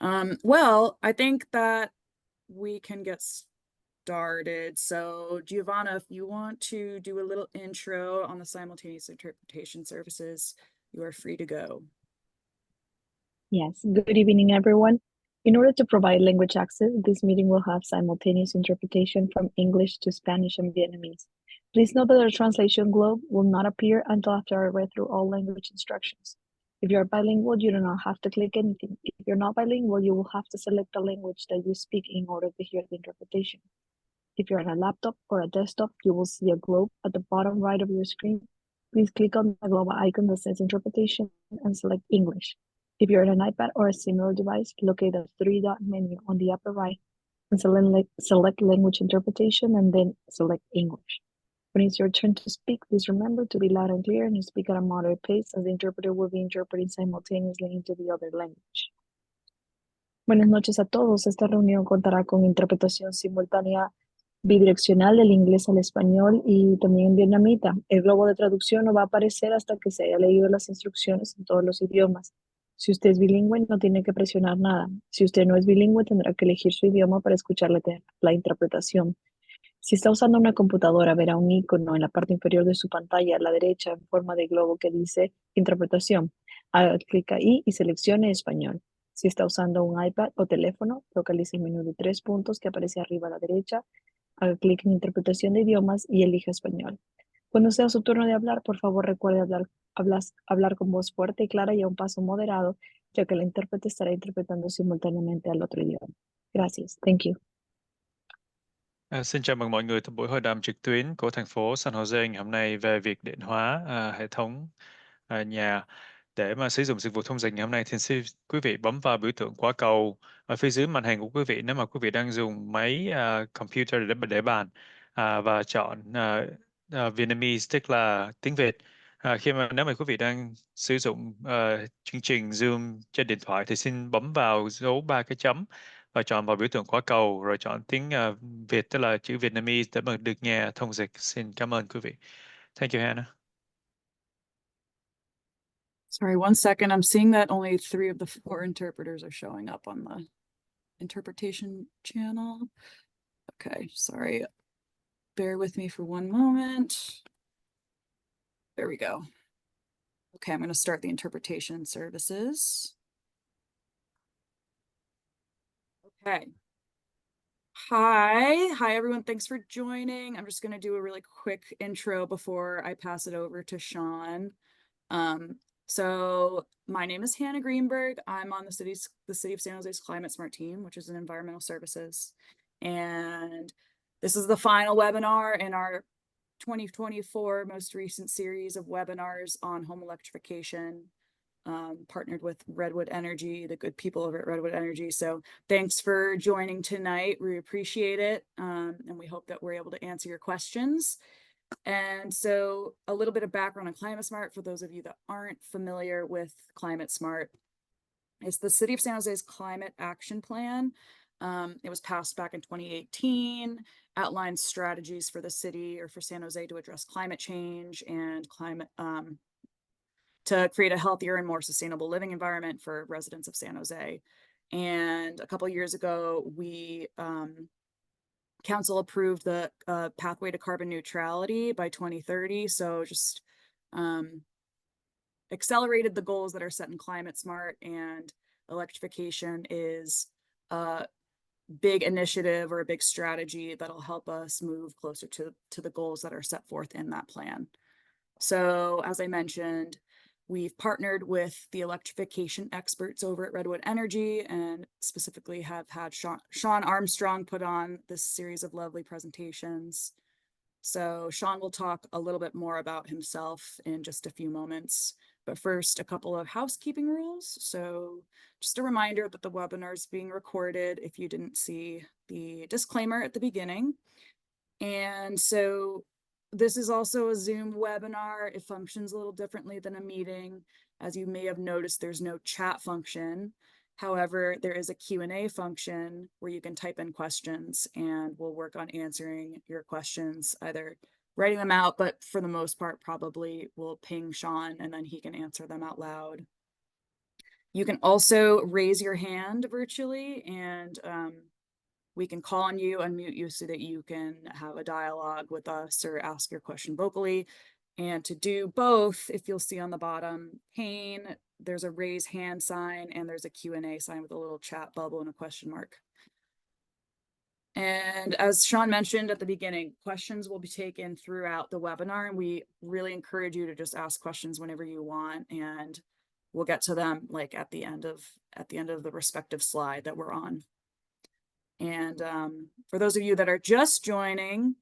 Well, I think that we can get started. So Giovanna, if you want to do a little intro on the simultaneous interpretation services, you are free to go. Yes, good evening, everyone. In order to provide language access, this meeting will have simultaneous interpretation from English to Spanish and Vietnamese. Please note that the translation globe will not appear until after I read through all language instructions. If you are bilingual, you do not have to click anything. If you're not bilingual, you will have to select the language that you speak in order to hear the interpretation. If you're on a laptop or a desktop, you will see a globe at the bottom right of your screen. Please click on the globe icon that says interpretation and select English. If you're on an iPad or a similar device, locate the three-dot menu on the upper right and select language interpretation and then select English. When it's your turn to speak, please remember to be loud and clear and speak at a moderate pace, as the interpreter will be interpreting simultaneously into the other language. Buenas noches a todos. Esta reunión contará con interpretación simultánea bidireccional del inglés al español y también en vietnamita. El globo de traducción no va a aparecer hasta que se haya leído las instrucciones en todos los idiomas. Si usted es bilingüe, no tiene que presionar nada. Si usted no es bilingüe, tendrá que elegir su idioma para escuchar la interpretación. Si está usando una computadora, verá un icono en la parte inferior de su pantalla a la derecha en forma de globo que dice interpretación. Haga clic ahí y seleccione español. Si está usando un iPad o teléfono, localice el menú de 3 puntos que aparece arriba a la derecha, haga clic en interpretación de idiomas y elija español. Cuando sea su turno de hablar, por favor recuerde hablar con voz fuerte y clara y a un paso moderado, ya que la intérprete estará interpretando simultáneamente al otro idioma. Gracias. Thank you. Xin chào mừng mọi người tới buổi hội đàm trực tuyến của thành phố San José ngày hôm nay về việc điện hóa hệ thống nhà. Để mà sử dụng dịch vụ thông dịch ngày hôm nay thì xin quý vị bấm vào biểu tượng quả cầu ở phía dưới màn hình của quý vị nếu mà quý vị đang dùng máy computer để bàn và chọn Vietnamese tức là tiếng Việt. Nếu mà quý vị đang sử dụng chương trình Zoom trên điện thoại thì xin bấm vào dấu 3 cái chấm và chọn vào biểu tượng quả cầu rồi chọn tiếng Việt tức là chữ Vietnamese để mà được nghe thông dịch. Xin cảm ơn quý vị. Thank you, Hannah. Sorry, one second. I'm seeing that only 3 of the 4 interpreters are showing up on the interpretation channel. Okay, sorry. Bear with me for one moment. There we go. Okay, I'm going to start the interpretation services. Okay. Hi everyone. Thanks for joining. I'm just going to do a really quick intro before I pass it over to Sean. So my name is Hannah Greenberg. I'm on the city of San Jose's Climate Smart team, which is an environmental services. And this is the final webinar in our 2024 most recent series of webinars on home electrification, partnered with Redwood Energy, the good people over at Redwood Energy. So thanks for joining tonight. We appreciate it. And we hope that we're able to answer your questions. And so a little bit of background on Climate Smart for those of you that aren't familiar with Climate Smart. It's the City of San Jose's Climate Action Plan. It was passed back in 2018, outlines strategies for the city or for San Jose to address climate change and to create a healthier and more sustainable living environment for residents of San Jose. And a couple of years ago, Council approved the pathway to carbon neutrality by 2030. So just accelerated the goals that are set in Climate Smart, and electrification is a big initiative or a big strategy that'll help us move closer to the goals that are set forth in that plan. So as I mentioned, we've partnered with the electrification experts over at Redwood Energy, and specifically have had Sean Armstrong put on this series of lovely presentations. So Sean will talk a little bit more about himself in just a few moments. But first, a couple of housekeeping rules. So just a reminder that the webinar is being recorded if you didn't see the disclaimer at the beginning. And so this is also a Zoom webinar. It functions a little differently than a meeting. As you may have noticed, there's no chat function. However, there is a Q&A function where you can type in questions, and we'll work on answering your questions, either writing them out, but for the most part, probably we'll ping Sean and then he can answer them out loud. You can also raise your hand virtually, and we can call on you, unmute you so that you can have a dialogue with us or ask your question vocally. And to do both, if you'll see on the bottom pane, there's a raise hand sign and there's a Q&A sign with a little chat bubble and a question mark. And as Sean mentioned at the beginning, questions will be taken throughout the webinar, and we really encourage you to just ask questions whenever you want, and we'll get to them like at the end of the respective slide that we're on. And for those of you that are just joining,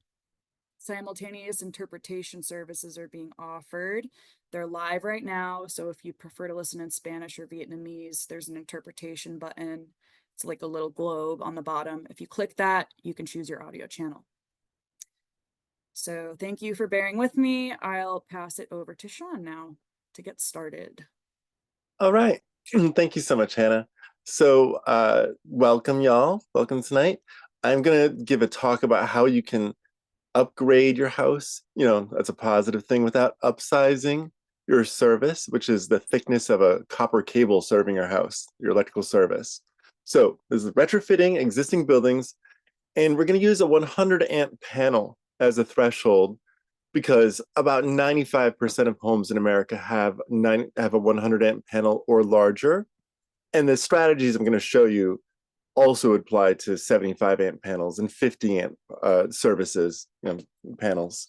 simultaneous interpretation services are being offered. They're live right now, so if you prefer to listen in Spanish or Vietnamese, there's an interpretation button. It's like a little globe on the bottom. If you click that, you can choose your audio channel. So thank you for bearing with me. I'll pass it over to Sean now to get started. All right. Thank you so much, Hannah. So welcome, y'all. Welcome tonight. I'm going to give a talk about how you can upgrade your house. You know, that's a positive thing, without upsizing your service, which is the thickness of a copper cable serving your house, your electrical service. So this is retrofitting existing buildings, and we're going to use a 100 amp panel as a threshold, because about 95% of homes in America have a 100 amp panel or larger. And the strategies I'm going to show you also apply to 75 amp panels and 50 amp services, panels.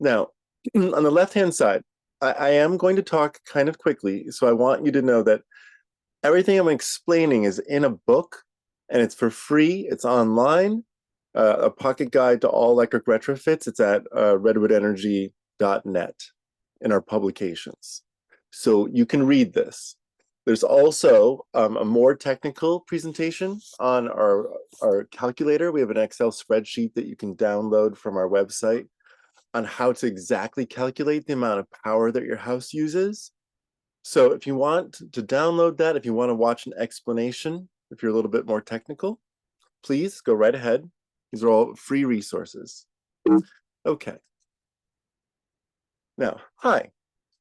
Now, on the left-hand side, I am going to talk kind of quickly, so I want you to know that everything I'm explaining is in a book, and it's for free. It's online. A pocket guide to all electric retrofits. It's at redwoodenergy.net in our publications. So you can read this. There's also a more technical presentation on our calculator. We have an Excel spreadsheet that you can download from our website on how to exactly calculate the amount of power that your house uses. So if you want to download that, if you want to watch an explanation, if you're a little bit more technical, please go right ahead. These are all free resources. Okay. Now, hi,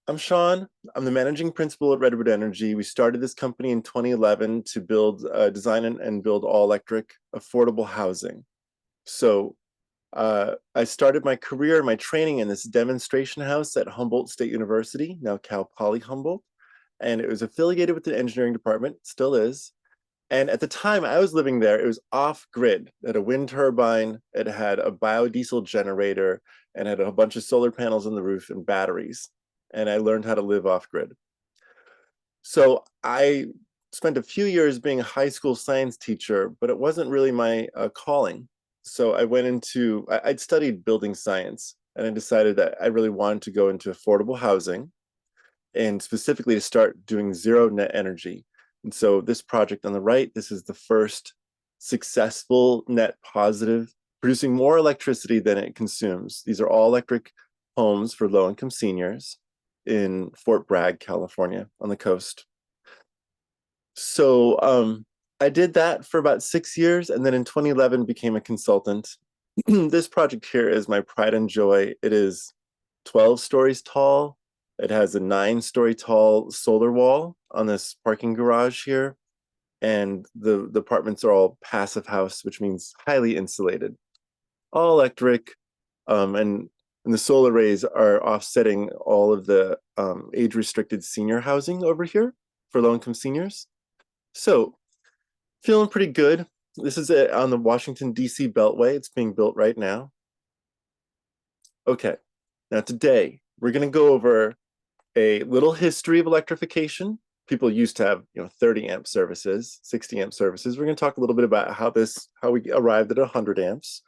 I'm Sean. I'm the managing principal at Redwood Energy. We started this company in 2011 to build, design and build all electric affordable housing. So I started my career, my training in this demonstration house at Humboldt State University, now Cal Poly Humboldt. And it was affiliated with the engineering department, still is. And at the time I was living there, it was off grid. It had a wind turbine, it had a biodiesel generator, and had a bunch of solar panels on the roof and batteries. And I learned how to live off grid. So I spent a few years being a high school science teacher, but it wasn't really my calling. So I went into, I'd studied building science, and I decided that I really wanted to go into affordable housing, and specifically to start doing zero net energy. And so this project on the right, this is the first successful net positive, producing more electricity than it consumes. These are all electric homes for low-income seniors in Fort Bragg, California, on the coast. So I did that for about 6 years, and then in 2011 became a consultant. This project here is my pride and joy. It is 12 stories tall. It has a 9-story tall solar wall on this parking garage here. And the apartments are all passive house, which means highly insulated, all electric. And the solar arrays are offsetting all of the age-restricted senior housing over here for low-income seniors. So feeling pretty good. This is it on the Washington, D.C. Beltway. It's being built right now. Okay, now today we're going to go over a little history of electrification. People used to have 30 amp services, 60 amp services. We're going to talk a little bit about how we arrived at 100 amps.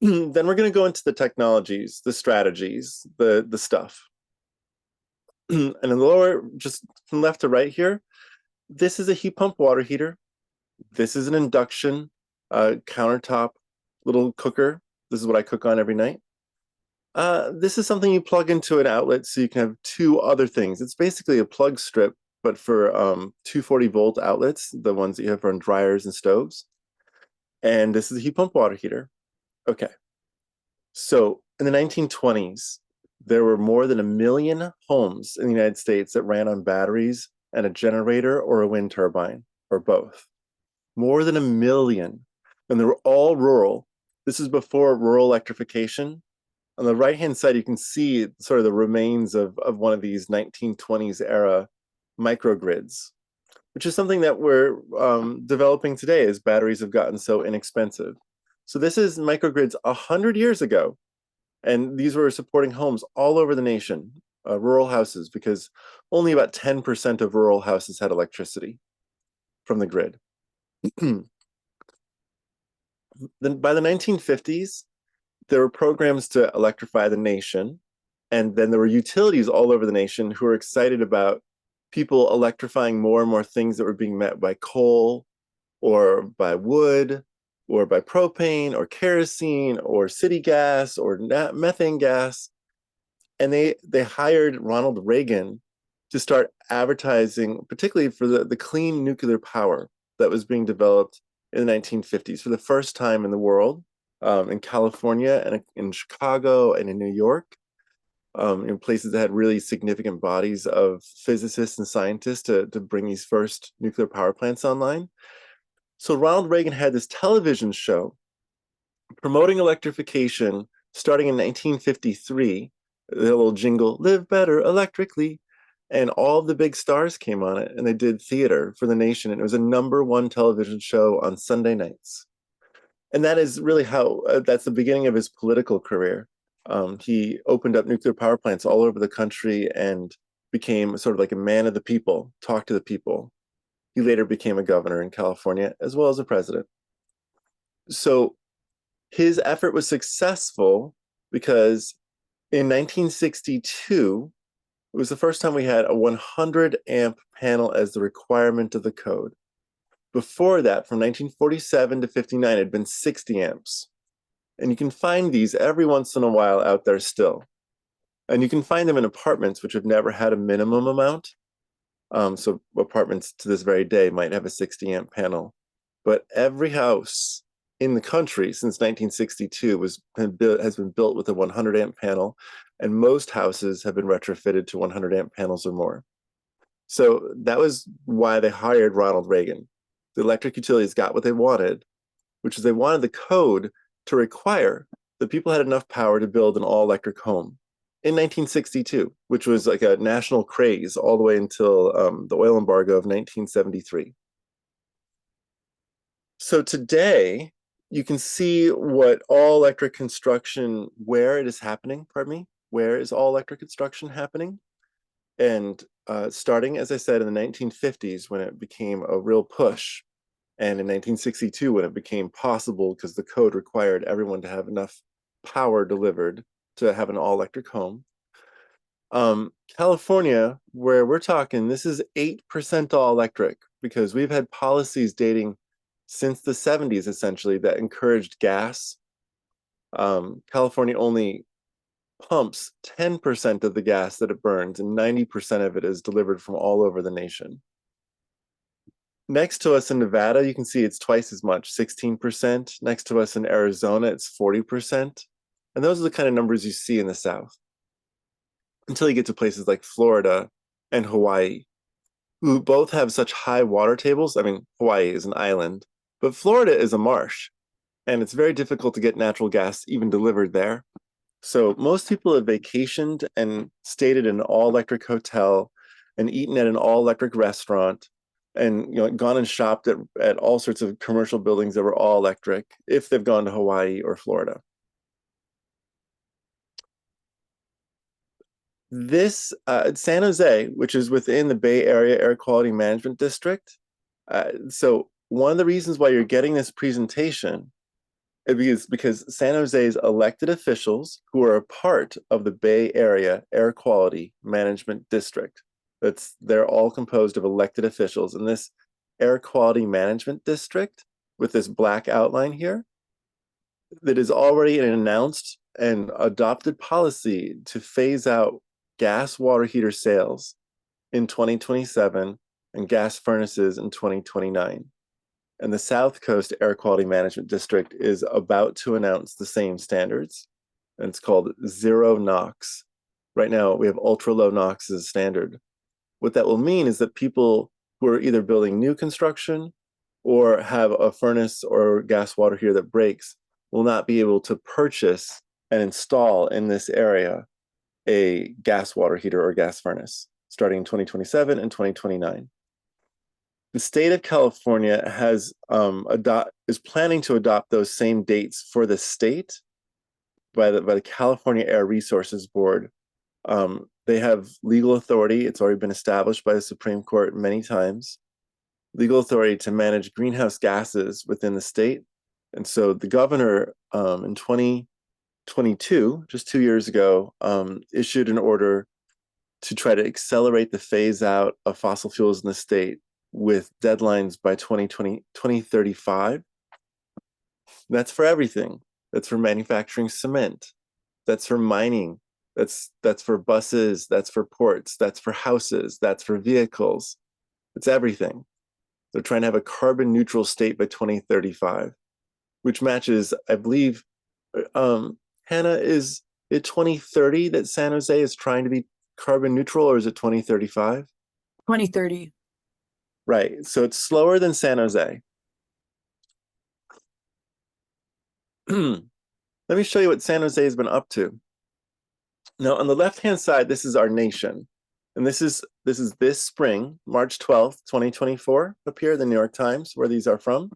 Then we're going to go into the technologies, the strategies, the stuff. And in the lower, just from left to right here, this is a heat pump water heater. This is an induction countertop little cooker. This is what I cook on every night. This is something you plug into an outlet so you can have two other things. It's basically a plug strip, but for 240 volt outlets, the ones that you have on dryers and stoves. And this is a heat pump water heater. Okay. So in the 1920s, there were more than 1 million homes in the United States that ran on batteries and a generator or a wind turbine, or both. More than 1 million, and they were all rural. This is before rural electrification. On the right-hand side, you can see sort of the remains of one of these 1920s era microgrids, which is something that we're developing today as batteries have gotten so inexpensive. So this is microgrids 100 years ago, and these were supporting homes all over the nation, rural houses, because only about 10% of rural houses had electricity from the grid. Then by the 1950s, there were programs to electrify the nation, and then there were utilities all over the nation who were excited about people electrifying more and more things that were being met by coal or by wood or by propane or kerosene or city gas or methane gas. And they hired Ronald Reagan to start advertising, particularly for the clean nuclear power that was being developed in the 1950s for the first time in the world, in California and in Chicago and in New York, in places that had really significant bodies of physicists and scientists to bring these first nuclear power plants online. So Ronald Reagan had this television show promoting electrification starting in 1953, the little jingle, "Live better electrically," and all of the big stars came on it, and they did theater for the nation, and it was a #1 television show on Sunday nights. And that is really how, that's the beginning of his political career. He opened up nuclear power plants all over the country and became sort of like a man of the people, talked to the people. He later became a governor in California, as well as a president. So his effort was successful because in 1962, it was the first time we had a 100 amp panel as the requirement of the code. Before that, from 1947 to 59, it had been 60 amps. And you can find these every once in a while out there still. And you can find them in apartments which have never had a minimum amount. So apartments to this very day might have a 60 amp panel. But every house in the country since 1962 has been built with a 100 amp panel, and most houses have been retrofitted to 100 amp panels or more. So that was why they hired Ronald Reagan. The electric utilities got what they wanted, which is they wanted the code to require that people had enough power to build an all-electric home in 1962, which was like a national craze all the way until the oil embargo of 1973. So today, you can see what all-electric construction, where it is happening, where is all-electric construction happening? And starting, as I said, in the 1950s, when it became a real push, and in 1962, when it became possible because the code required everyone to have enough power delivered to have an all-electric home. California, where we're talking, this is 8% all-electric, because we've had policies dating since the 70s, essentially, that encouraged gas. California only pumps 10% of the gas that it burns, and 90% of it is delivered from all over the nation. Next to us in Nevada, you can see it's twice as much, 16%. Next to us in Arizona, it's 40%. And those are the kind of numbers you see in the South. Until you get to places like Florida and Hawaii, who both have such high water tables. I mean, Hawaii is an island, but Florida is a marsh, and it's very difficult to get natural gas even delivered there. So most people have vacationed and stayed at an all-electric hotel and eaten at an all-electric restaurant, and gone and shopped at all sorts of commercial buildings that were all electric if they've gone to Hawaii or Florida. This San Jose, which is within the Bay Area Air Quality Management District. So one of the reasons why you're getting this presentation is because San Jose's elected officials, who are a part of the Bay Area Air Quality Management District, they're all composed of elected officials. And this Air Quality Management District, with this black outline here, that is already an announced and adopted policy to phase out gas water heater sales in 2027 and gas furnaces in 2029. And the South Coast Air Quality Management District is about to announce the same standards, and it's called Zero NOx. Right now, we have ultra low NOx as a standard. What that will mean is that people who are either building new construction or have a furnace or gas water heater that breaks will not be able to purchase and install in this area a gas water heater or gas furnace starting in 2027 and 2029. The state of California is planning to adopt those same dates for the state by the California Air Resources Board. They have legal authority. It's already been established by the Supreme Court many times. Legal authority to manage greenhouse gases within the state. And so the governor in 2022, just 2 years ago, issued an order to try to accelerate the phase out of fossil fuels in the state with deadlines by 2035. That's for everything. That's for manufacturing cement. That's for mining. That's for buses. That's for ports. That's for houses. That's for vehicles. It's everything. They're trying to have a carbon neutral state by 2035, which matches, I believe, Hannah, is it 2030 that San Jose is trying to be carbon neutral, or is it 2035? 2030. Right. So it's slower than San Jose. Let me show you what San Jose has been up to. Now, on the left-hand side, this is our nation. And this is this spring, March 12th, 2024, up here, the New York Times, where these are from.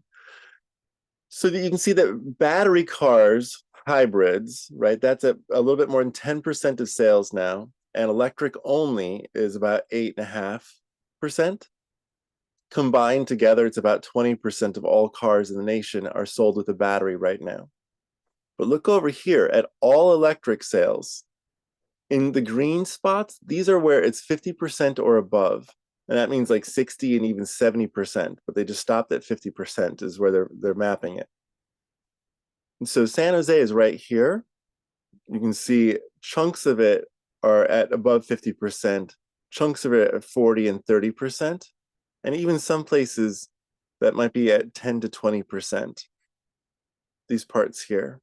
So that you can see that battery cars, hybrids, right, that's a little bit more than 10% of sales now. And electric only is about 8.5%. Combined together, it's about 20% of all cars in the nation are sold with a battery right now. But look over here at all electric sales. In the green spots, these are where it's 50% or above. And that means like 60 and even 70%, but they just stopped at 50% is where they're mapping it. And so San Jose is right here. You can see chunks of it are at above 50%, chunks of it at 40 and 30%, and even some places that might be at 10 to 20%, these parts here.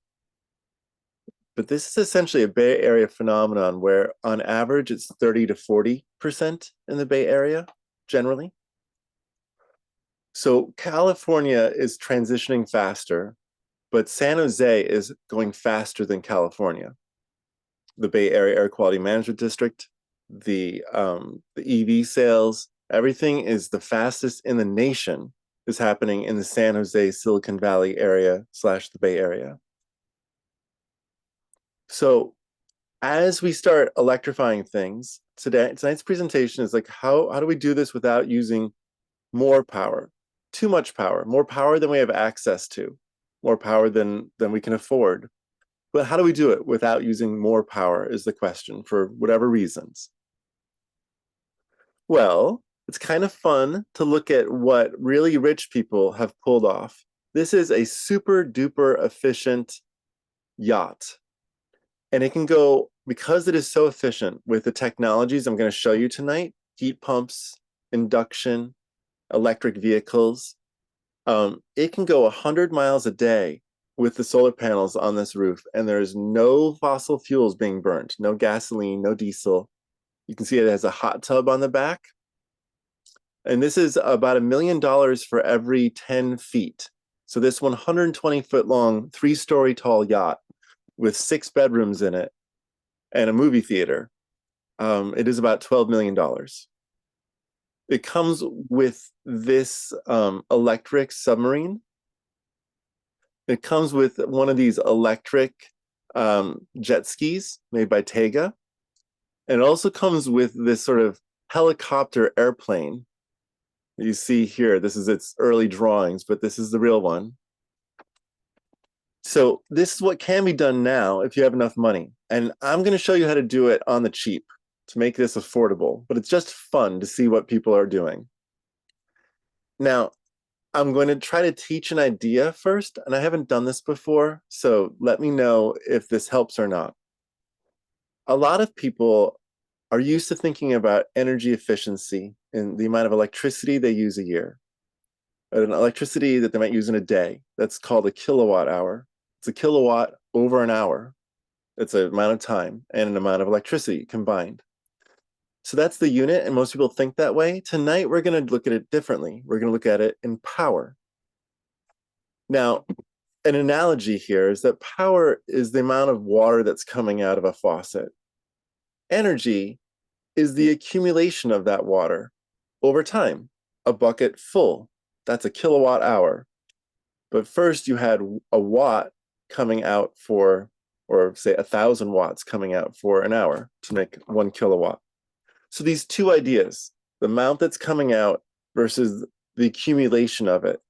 But this is essentially a Bay Area phenomenon where on average it's 30 to 40% in the Bay Area, generally. So California is transitioning faster, but San Jose is going faster than California. The Bay Area Air Quality Management District, the EV sales, everything is the fastest in the nation is happening in the San Jose, Silicon Valley area / the Bay Area. So as we start electrifying things, tonight's presentation is like, how do we do this without using more power, too much power, more power than we have access to, more power than we can afford. But how do we do it without using more power is the question for whatever reasons. Well, it's kind of fun to look at what really rich people have pulled off. This is a super duper efficient yacht. And it can go, because it is so efficient with the technologies I'm going to show you tonight, heat pumps, induction, electric vehicles, it can go 100 miles a day with the solar panels on this roof, and there's no fossil fuels being burnt, no gasoline, no diesel. You can see it has a hot tub on the back. And this is about $1 million for every 10 feet. So this 120-foot long, 3-story tall yacht with 6 bedrooms in it and a movie theater, it is about $12 million. It comes with this electric submarine. It comes with one of these electric jet skis made by Tega. And it also comes with this sort of helicopter airplane. You see here, this is its early drawings, but this is the real one. So this is what can be done now if you have enough money. And I'm going to show you how to do it on the cheap to make this affordable, but it's just fun to see what people are doing. Now, I'm going to try to teach an idea first, and I haven't done this before, so let me know if this helps or not. A lot of people are used to thinking about energy efficiency and the amount of electricity they use a year, an electricity that they might use in a day. That's called a kilowatt hour. It's a kilowatt over an hour. It's an amount of time and an amount of electricity combined. So that's the unit, and most people think that way. Tonight, we're going to look at it differently. We're going to look at it in power. Now, an analogy here is that power is the amount of water that's coming out of a faucet. Energy is the accumulation of that water over time. A bucket full, that's a kilowatt hour. But first you had a watt coming out for, or say 1,000 watts coming out for an hour to make 1 kilowatt. So these two ideas, the amount that's coming out versus the accumulation of it.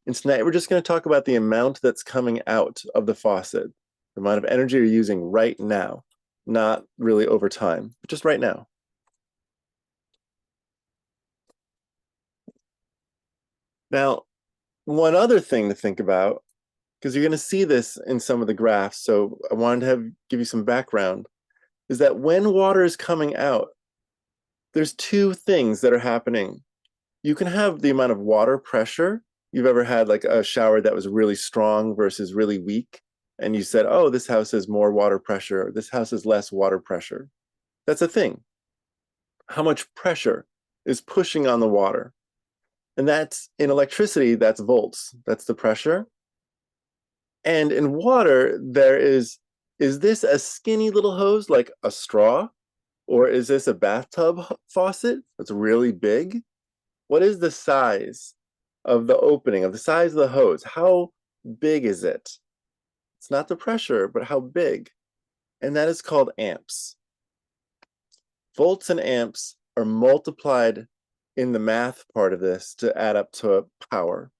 And tonight we're just going to talk about the amount that's coming out of the faucet, the amount of energy you're using right now, not really over time, but just right now. Now, one other thing to think about, because you're going to see this in some of the graphs, so I wanted to give you some background, is that when water is coming out, there's two things that are happening. You can have the amount of water pressure. You've ever had like a shower that was really strong versus really weak, and you said, oh, this house has more water pressure, or this house has less water pressure. That's a thing. How much pressure is pushing on the water? And that's, in electricity, that's volts. That's the pressure. And in water, there is this a skinny little hose like a straw? Or is this a bathtub faucet that's really big? What is the size of the opening, of the size of the hose? How big is it? It's not the pressure, but how big? And that is called amps. Volts and amps are multiplied in the math part of this to add up to power.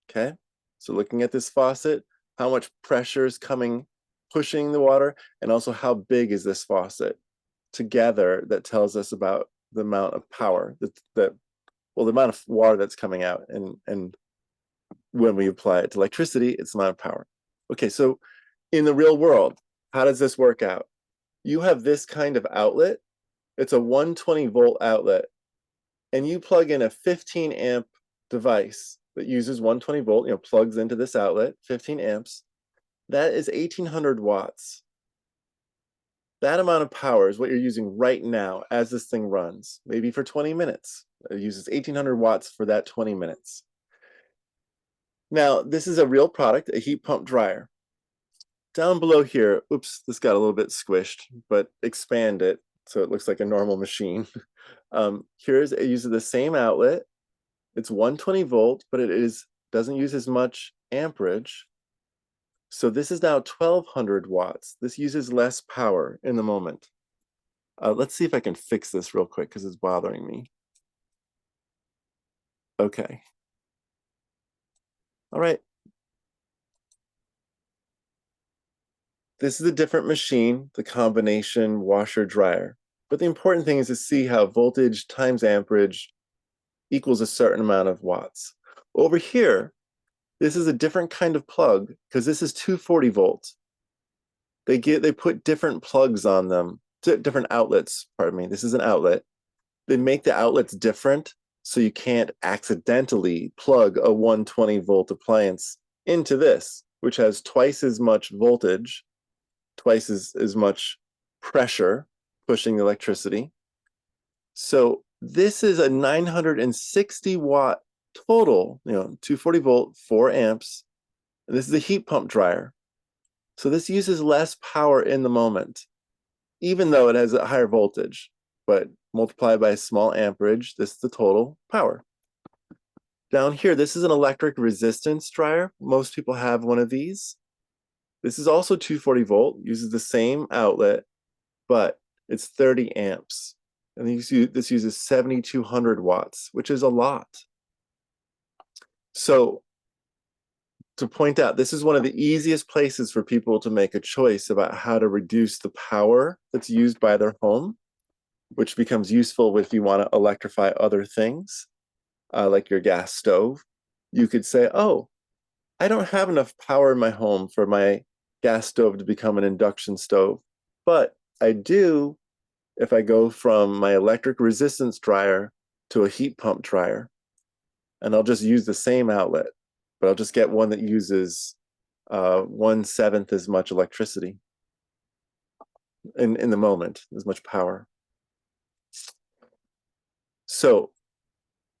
Okay, so looking at this faucet, how much pressure is coming, pushing the water, and also how big is this faucet? Together, that tells us about the amount of power, the amount of water that's coming out, and when we apply it to electricity, it's the amount of power. Okay, so in the real world, how does this work out? You have this kind of outlet. It's a 120 volt outlet, and you plug in a 15 amp device that uses 120 volt, plugs into this outlet, 15 amps. That is 1,800 watts. That amount of power is what you're using right now as this thing runs, maybe for 20 minutes. It uses 1,800 watts for that 20 minutes. Now, this is a real product, a heat pump dryer. Down below here, oops, this got a little bit squished, but expand it so it looks like a normal machine. It uses the same outlet. It's 120 volt, but it doesn't use as much amperage. So this is now 1,200 watts. This uses less power in the moment. Let's see if I can fix this real quick because it's bothering me. Okay. All right. This is a different machine, the combination washer dryer. But the important thing is to see how voltage times amperage equals a certain amount of watts. Over here, this is a different kind of plug because this is 240 volts. They put different plugs on them, different outlets, pardon me. This is an outlet. They make the outlets different so you can't accidentally plug a 120 volt appliance into this, which has twice as much voltage, twice as much pressure pushing the electricity. So this is a 960 watt total, 240 volt, 4 amps. And this is a heat pump dryer. So this uses less power in the moment, even though it has a higher voltage, but multiplied by a small amperage, this is the total power. Down here, this is an electric resistance dryer. Most people have one of these. This is also 240 volt, uses the same outlet, but it's 30 amps. And this uses 7,200 watts, which is a lot. So to point out, this is one of the easiest places for people to make a choice about how to reduce the power that's used by their home, which becomes useful if you want to electrify other things, like your gas stove. You could say, oh, I don't have enough power in my home for my gas stove to become an induction stove, but I do if I go from my electric resistance dryer to a heat pump dryer. And I'll just use the same outlet, but I'll just get one that uses 1/7 as much electricity in the moment, as much power. So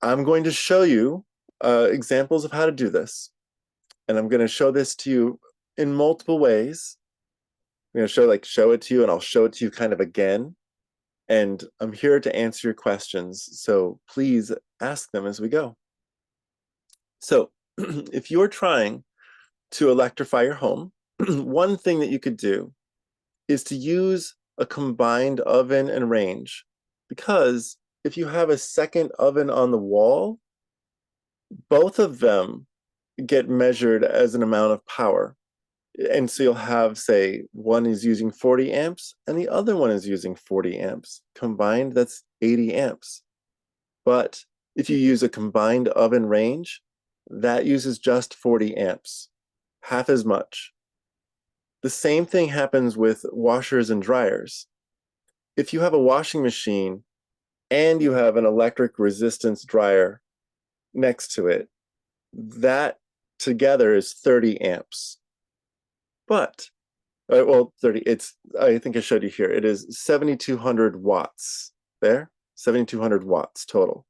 I'm going to show you examples of how to do this. And I'm going to show this to you in multiple ways. I'm going to show it to you, and I'll show it to you kind of again. And I'm here to answer your questions. So please ask them as we go. So if you're trying to electrify your home, one thing that you could do is to use a combined oven and range, because if you have a second oven on the wall, both of them get measured as an amount of power. And so you'll have, say, one is using 40 amps and the other one is using 40 amps. Combined, that's 80 amps. But if you use a combined oven range, that uses just 40 amps, half as much. The same thing happens with washers and dryers. If you have a washing machine and you have an electric resistance dryer next to it, that together is 30 amps. But, well, 30, I think I showed you here, it is 7,200 watts there, 7,200 watts total.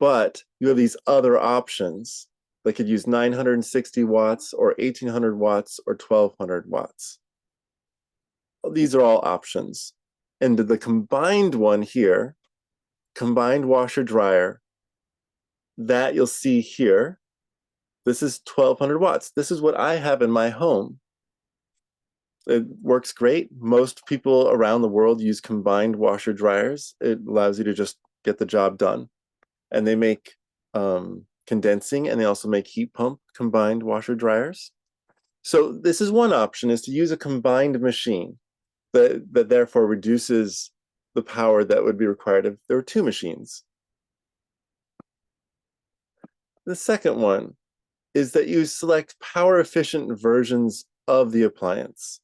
But you have these other options. They could use 960 watts or 1,800 watts or 1,200 watts. These are all options. And the combined one here, combined washer dryer, that you'll see here, this is 1,200 watts. This is what I have in my home. It works great. Most people around the world use combined washer dryers. It allows you to just get the job done. And they make condensing, and they also make heat pump combined washer dryers. So this is one option, is to use a combined machine that therefore reduces the power that would be required if there were two machines. The second one is that you select power efficient versions of the appliance.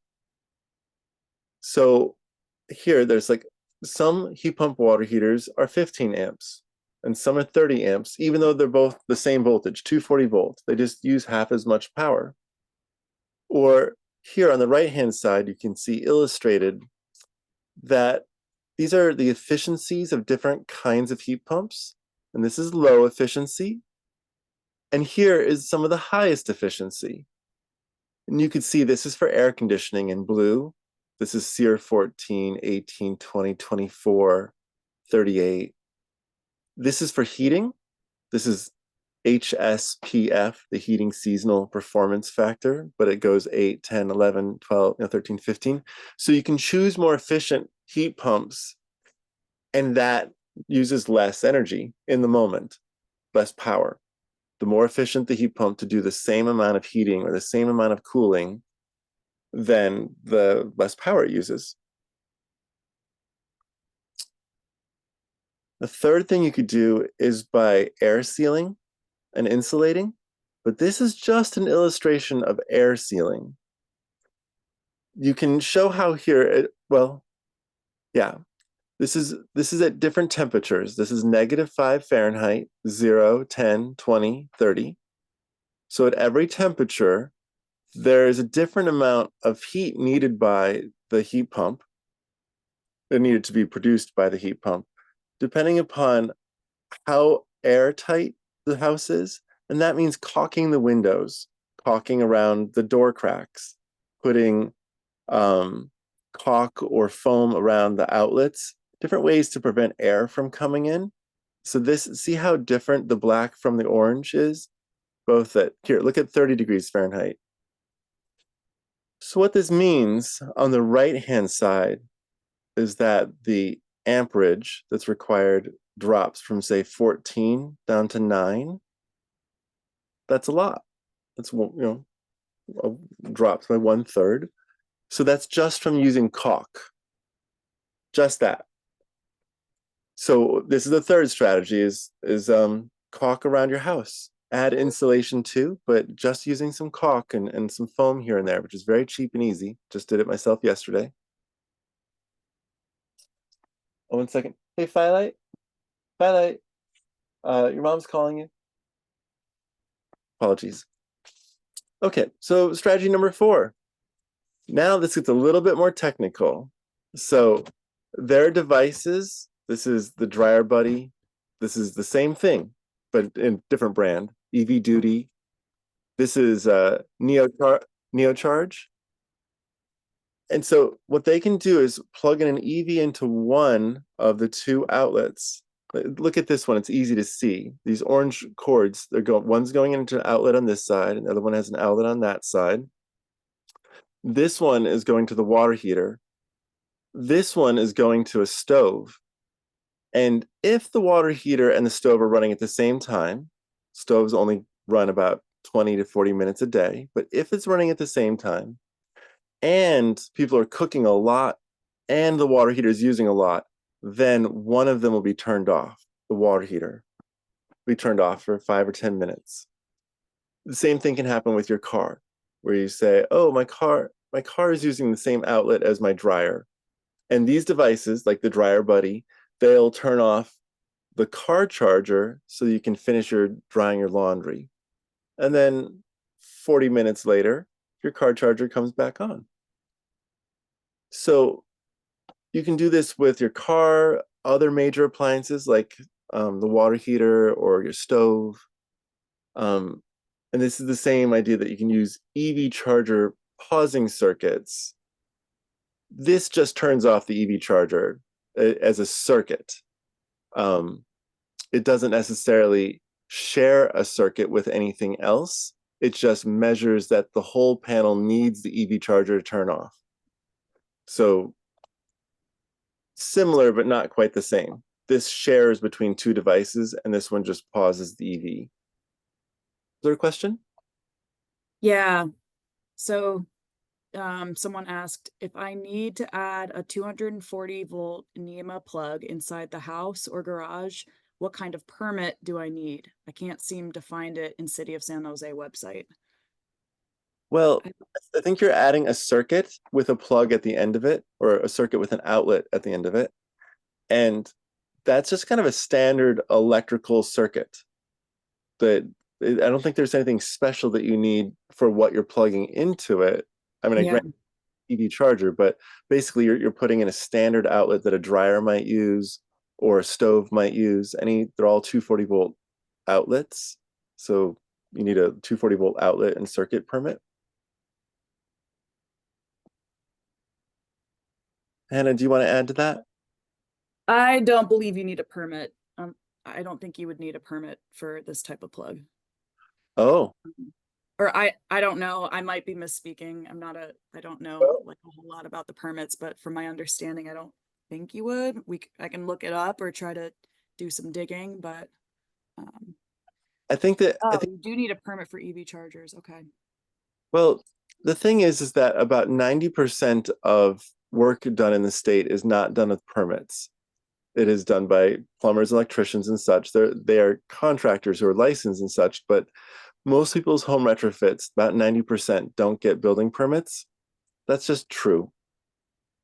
So here, there's like some heat pump water heaters are 15 amps and some are 30 amps, even though they're both the same voltage, 240 volts. They just use half as much power. Or here on the right-hand side, you can see illustrated that these are the efficiencies of different kinds of heat pumps. And this is low efficiency. And here is some of the highest efficiency. And you can see this is for air conditioning in blue. This is SEER 14, 18, 20, 24, 38. This is for heating. This is HSPF, the heating seasonal performance factor, but it goes 8, 10, 11, 12, 13, 15. So you can choose more efficient heat pumps, and that uses less energy in the moment, less power. The more efficient the heat pump to do the same amount of heating or the same amount of cooling, then the less power it uses. The third thing you could do is by air sealing and insulating, but this is just an illustration of air sealing. You can show how here, this is at different temperatures. This is -5 Fahrenheit, 0, 10, 20, 30. So at every temperature, there is a different amount of heat needed by the heat pump, that needed to be produced by the heat pump, depending upon how airtight the house is. And that means caulking the windows, caulking around the door cracks, putting caulk or foam around the outlets, different ways to prevent air from coming in. So see how different the black from the orange is? Both here, look at 30 degrees Fahrenheit. So what this means on the right-hand side is that the amperage that's required drops from, say, 14 down to 9. That's a lot. That's, drops by 1/3. So that's just from using caulk. Just that. So this is the third strategy, is caulk around your house. Add insulation too, but just using some caulk and some foam here and there, which is very cheap and easy. Just did it myself yesterday. Oh, 1 second. Hey, Firelight. Firelight. Your mom's calling you. Apologies. Okay, so strategy number 4. Now this gets a little bit more technical. So there are devices This is the dryer buddy. This is the same thing, but in different brand, EV Duty. This is Neocharge. And so what they can do is plug in an EV into one of the two outlets. Look at this one, it's easy to see. These orange cords, one's going into an outlet on this side, and the other one has an outlet on that side. This one is going to the water heater. This one is going to a stove. And if the water heater and the stove are running at the same time, stoves only run about 20 to 40 minutes a day, but if it's running at the same time, and people are cooking a lot, and the water heater is using a lot, then one of them will be turned off. The water heater will be turned off for 5 or 10 minutes. The same thing can happen with your car, where you say, oh, my car is using the same outlet as my dryer. And these devices, like the dryer buddy, they'll turn off the car charger so you can finish drying your laundry. And then 40 minutes later, your car charger comes back on. So you can do this with your car, other major appliances like the water heater or your stove. And this is the same idea that you can use EV charger pausing circuits. This just turns off the EV charger as a circuit. It doesn't necessarily share a circuit with anything else. It just measures that the whole panel needs the EV charger to turn off. So similar, but not quite the same. This shares between two devices, and this one just pauses the EV. Is there a question? Yeah. So someone asked if I need to add a 240 volt NEMA plug inside the house or garage, what kind of permit do I need? I can't seem to find it in City of San Jose website. Well, I think you're adding a circuit with a plug at the end of it, or a circuit with an outlet at the end of it. And that's just kind of a standard electrical circuit. That I don't think there's anything special that you need for what you're plugging into it. I mean, I grant EV charger, but basically you're putting in a standard outlet that a dryer might use or a stove might use. They're all 240 volt outlets. So you need a 240 volt outlet and circuit permit. Hannah, do you want to add to that? I don't believe you need a permit. I don't think you would need a permit for this type of plug. Oh. Or I don't know. I might be misspeaking. I don't know like a whole lot about the permits, but from my understanding, I don't think you would. I can look it up or try to do some digging, but I think you do need a permit for EV chargers. Okay. Well, the thing is that about 90% of work done in the state is not done with permits. It is done by plumbers, electricians, and such. They are contractors who are licensed and such, but most people's home retrofits, about 90%, don't get building permits. That's just true.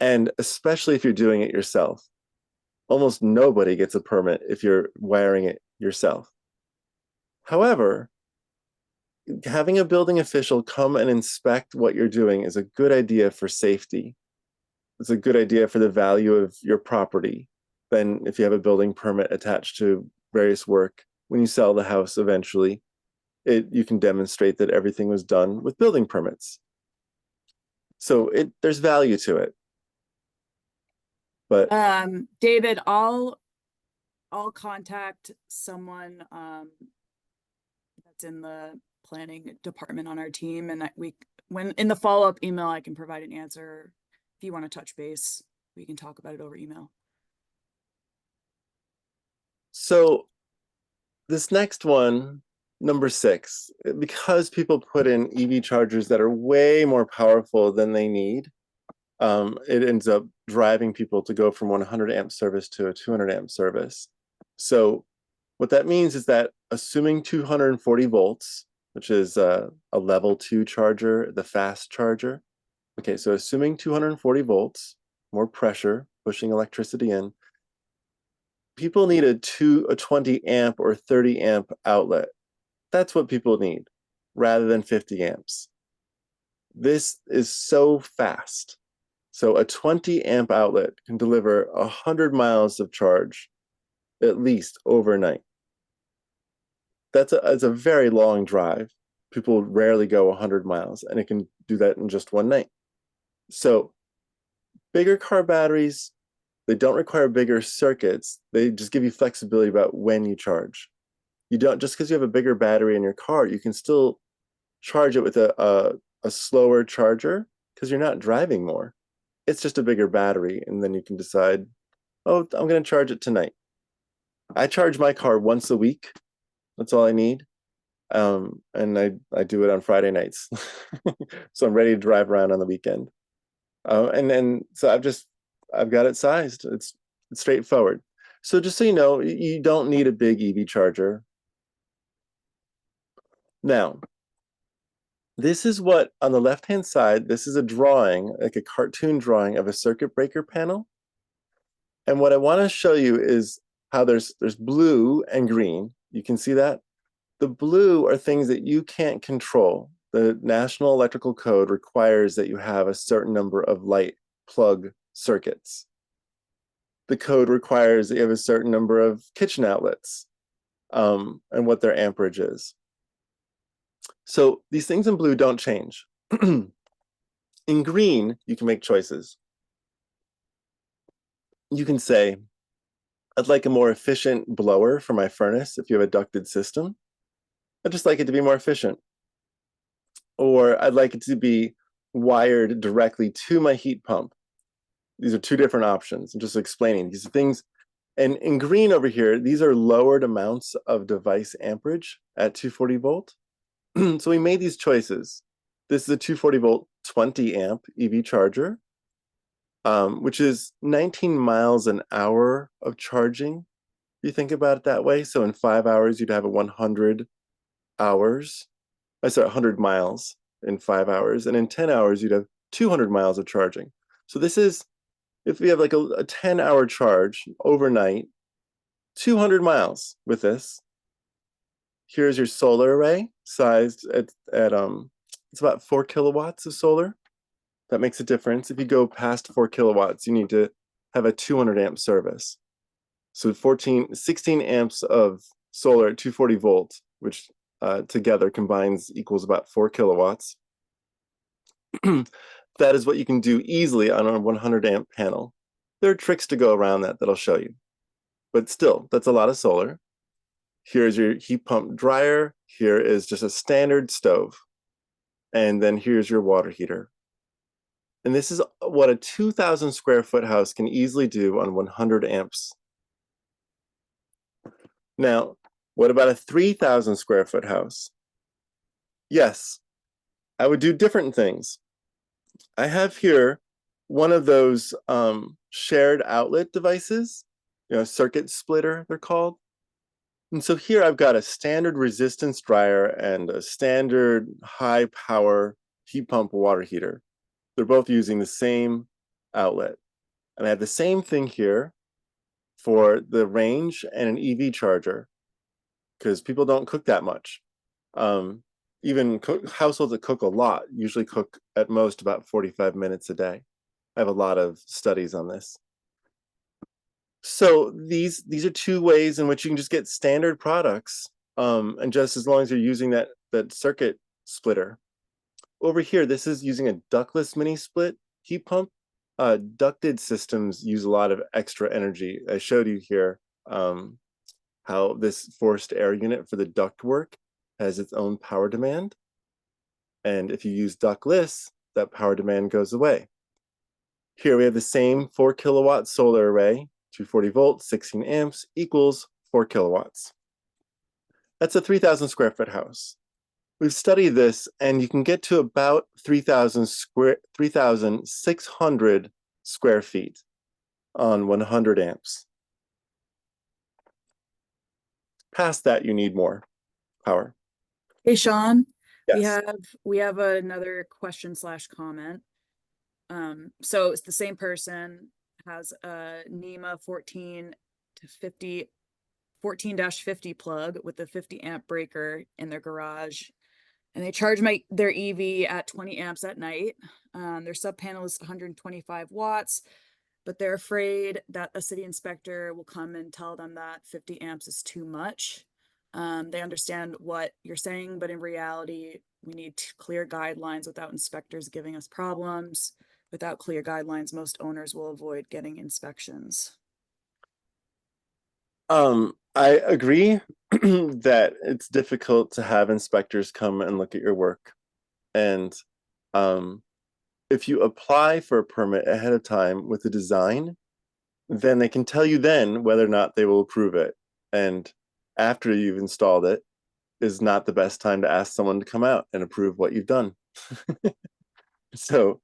And especially if you're doing it yourself. Almost nobody gets a permit if you're wiring it yourself. However, having a building official come and inspect what you're doing is a good idea for safety. It's a good idea for the value of your property. Then if you have a building permit attached to various work, when you sell the house eventually, you can demonstrate that everything was done with building permits. So there's value to it. But David, I'll contact someone that's in the planning department on our team, and when in the follow-up email I can provide an answer. If you want to touch base, we can talk about it over email. So this next one, number 6, because people put in EV chargers that are way more powerful than they need, it ends up driving people to go from 100 amp service to a 200 amp service. So what that means is that assuming 240 volts, which is a level 2 charger, the fast charger. Okay, so assuming 240 volts, more pressure, pushing electricity in, people need a 20 amp or 30 amp outlet. That's what people need, rather than 50 amps. This is so fast. So a 20 amp outlet can deliver 100 miles of charge, at least overnight. That's a very long drive. People rarely go 100 miles, and it can do that in just one night. So bigger car batteries, they don't require bigger circuits. They just give you flexibility about when you charge. You don't, just because you have a bigger battery in your car, you can still charge it with a slower charger because you're not driving more. It's just a bigger battery, and then you can decide, oh, I'm going to charge it tonight. I charge my car once a week. That's all I need. And I do it on Friday nights. So I'm ready to drive around on the weekend. And so I've got it sized. It's straightforward. So just so you know, you don't need a big EV charger. Now, this is what, on the left-hand side, this is a drawing, like a cartoon drawing of a circuit breaker panel. And what I want to show you is how there's blue and green. You can see that? The blue are things that you can't control. The National Electrical Code requires that you have a certain number of light plug circuits. The code requires that you have a certain number of kitchen outlets, and what their amperage is. So these things in blue don't change. In green, you can make choices. You can say, I'd like a more efficient blower for my furnace if you have a ducted system. I'd just like it to be more efficient. Or I'd like it to be wired directly to my heat pump. These are two different options. I'm just explaining these things. And in green over here, these are lowered amounts of device amperage at 240 volt. So we made these choices. This is a 240 volt 20 amp EV charger, which is 19 miles an hour of charging. If you think about it that way. So in 5 hours, you'd have 100 hours. 100 miles in 5 hours. And in 10 hours, you'd have 200 miles of charging. So this is, if we have like a 10-hour charge overnight, 200 miles with this. Here's your solar array, sized at it's about 4 kilowatts of solar. That makes a difference. If you go past 4 kilowatts, you need to have a 200 amp service. So 16 amps of solar at 240 volts, which together combines equals about 4 kilowatts. That is what you can do easily on a 100 amp panel. There are tricks to go around that I'll show you. But still, that's a lot of solar. Here's your heat pump dryer. Here is just a standard stove. And then here's your water heater. And this is what a 2,000 square foot house can easily do on 100 amps. Now, what about a 3,000 square foot house? Yes, I would do different things. I have here one of those shared outlet devices, circuit splitter, they're called. And so here I've got a standard resistance dryer and a standard high power heat pump water heater. They're both using the same outlet. And I have the same thing here for the range and an EV charger, because people don't cook that much. Even households that cook a lot usually cook at most about 45 minutes a day. I have a lot of studies on this. So these are two ways in which you can just get standard products, and just as long as you're using that circuit splitter. Over here, this is using a ductless mini split heat pump. Ducted systems use a lot of extra energy. I showed you here how this forced air unit for the ductwork has its own power demand. And if you use ductless, that power demand goes away. Here we have the same 4 kilowatt solar array, 240 volts, 16 amps equals 4 kilowatts. That's a 3,000 square foot house. We've studied this, and you can get to about 3,600 square feet on 100 amps. Past that, you need more power. Hey, Sean, Yes. we have another question / comment. So it's the same person has a NEMA 14-50 plug with a 50 amp breaker in their garage. and they charge their EV at 20 amps at night. Their sub panel is 125 watts, but they're afraid that a city inspector will come and tell them that 50 amps is too much. They understand what you're saying, but in reality, we need clear guidelines. Without inspectors giving us problems, without clear guidelines, most owners will avoid getting inspections. I agree that it's difficult to have inspectors come and look at your work. And if you apply for a permit ahead of time with a design, then they can tell you then whether or not they will approve it. And after you've installed it is not the best time to ask someone to come out and approve what you've done. So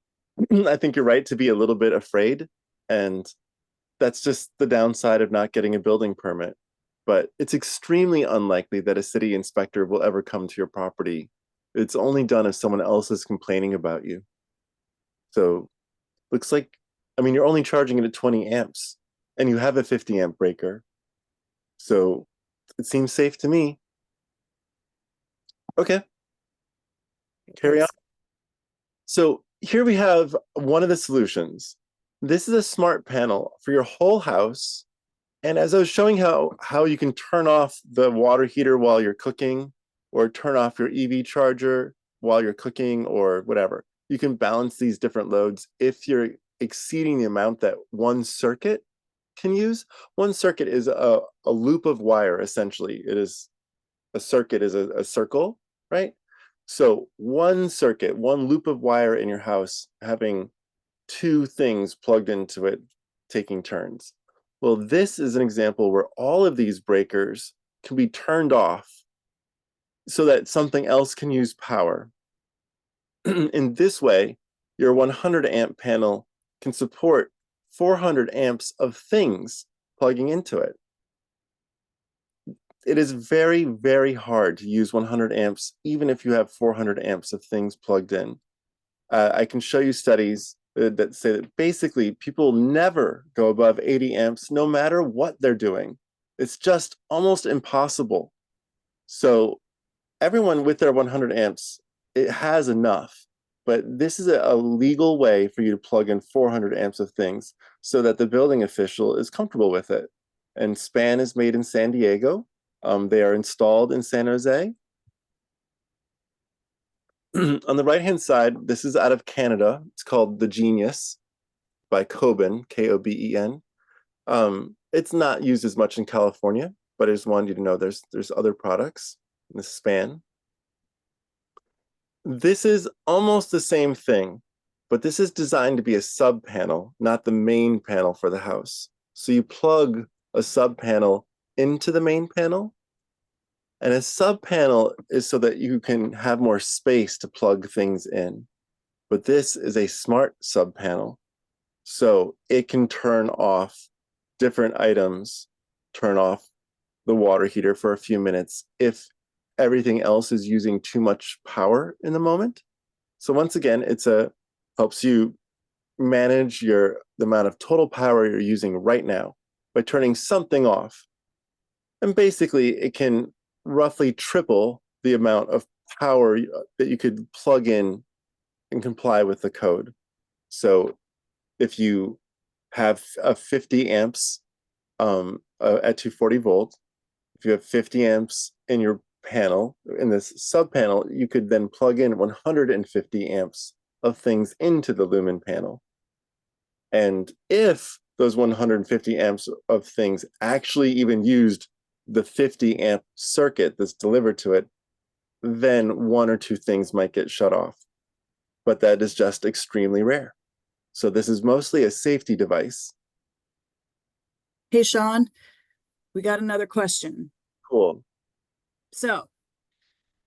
I think you're right to be a little bit afraid, and that's just the downside of not getting a building permit. But it's extremely unlikely that a city inspector will ever come to your property. It's only done if someone else is complaining about you. So looks like, I mean, you're only charging it at 20 amps and you have a 50 amp breaker. So it seems safe to me. Okay, carry on. So here we have one of the solutions. This is a smart panel for your whole house. And as I was showing how you can turn off the water heater while you're cooking, or turn off your EV charger while you're cooking, or whatever, you can balance these different loads if you're exceeding the amount that one circuit can use. One circuit is a loop of wire, essentially. It is a circuit is a circle, right? So one circuit, one loop of wire in your house, having two things plugged into it, taking turns. Well, this is an example where all of these breakers can be turned off so that something else can use power. In this way, your 100 amp panel can support 400 amps of things plugging into it. It is very, very hard to use 100 amps, even if you have 400 amps of things plugged in. I can show you studies that say that basically people never go above 80 amps, no matter what they're doing. It's just almost impossible. So everyone with their 100 amps, it has enough. But this is a legal way for you to plug in 400 amps of things so that the building official is comfortable with it. And SPAN is made in San Diego. They are installed in San Jose. On the right-hand side, this is out of Canada. It's called The Genius by Koben, K-O-B-E-N. It's not used as much in California, but I just wanted you to know there's other products in the SPAN. This is almost the same thing, but this is designed to be a sub panel, not the main panel for the house. So you plug a sub panel into the main panel, and a sub panel is so that you can have more space to plug things in. But this is a smart sub panel, so it can turn off different items, turn off the water heater for a few minutes if everything else is using too much power in the moment. So once again, helps you manage the amount of total power you're using right now by turning something off. And basically, it can roughly triple the amount of power that you could plug in and comply with the code. So if you have a 50 amps at 240 volts, if you have 50 amps in your panel, in this sub panel, you could then plug in 150 amps of things into the lumen panel. And if those 150 amps of things actually even used the 50 amp circuit that's delivered to it, then one or two things might get shut off. But that is just extremely rare. So this is mostly a safety device. Hey, Sean, we got another question. Cool. So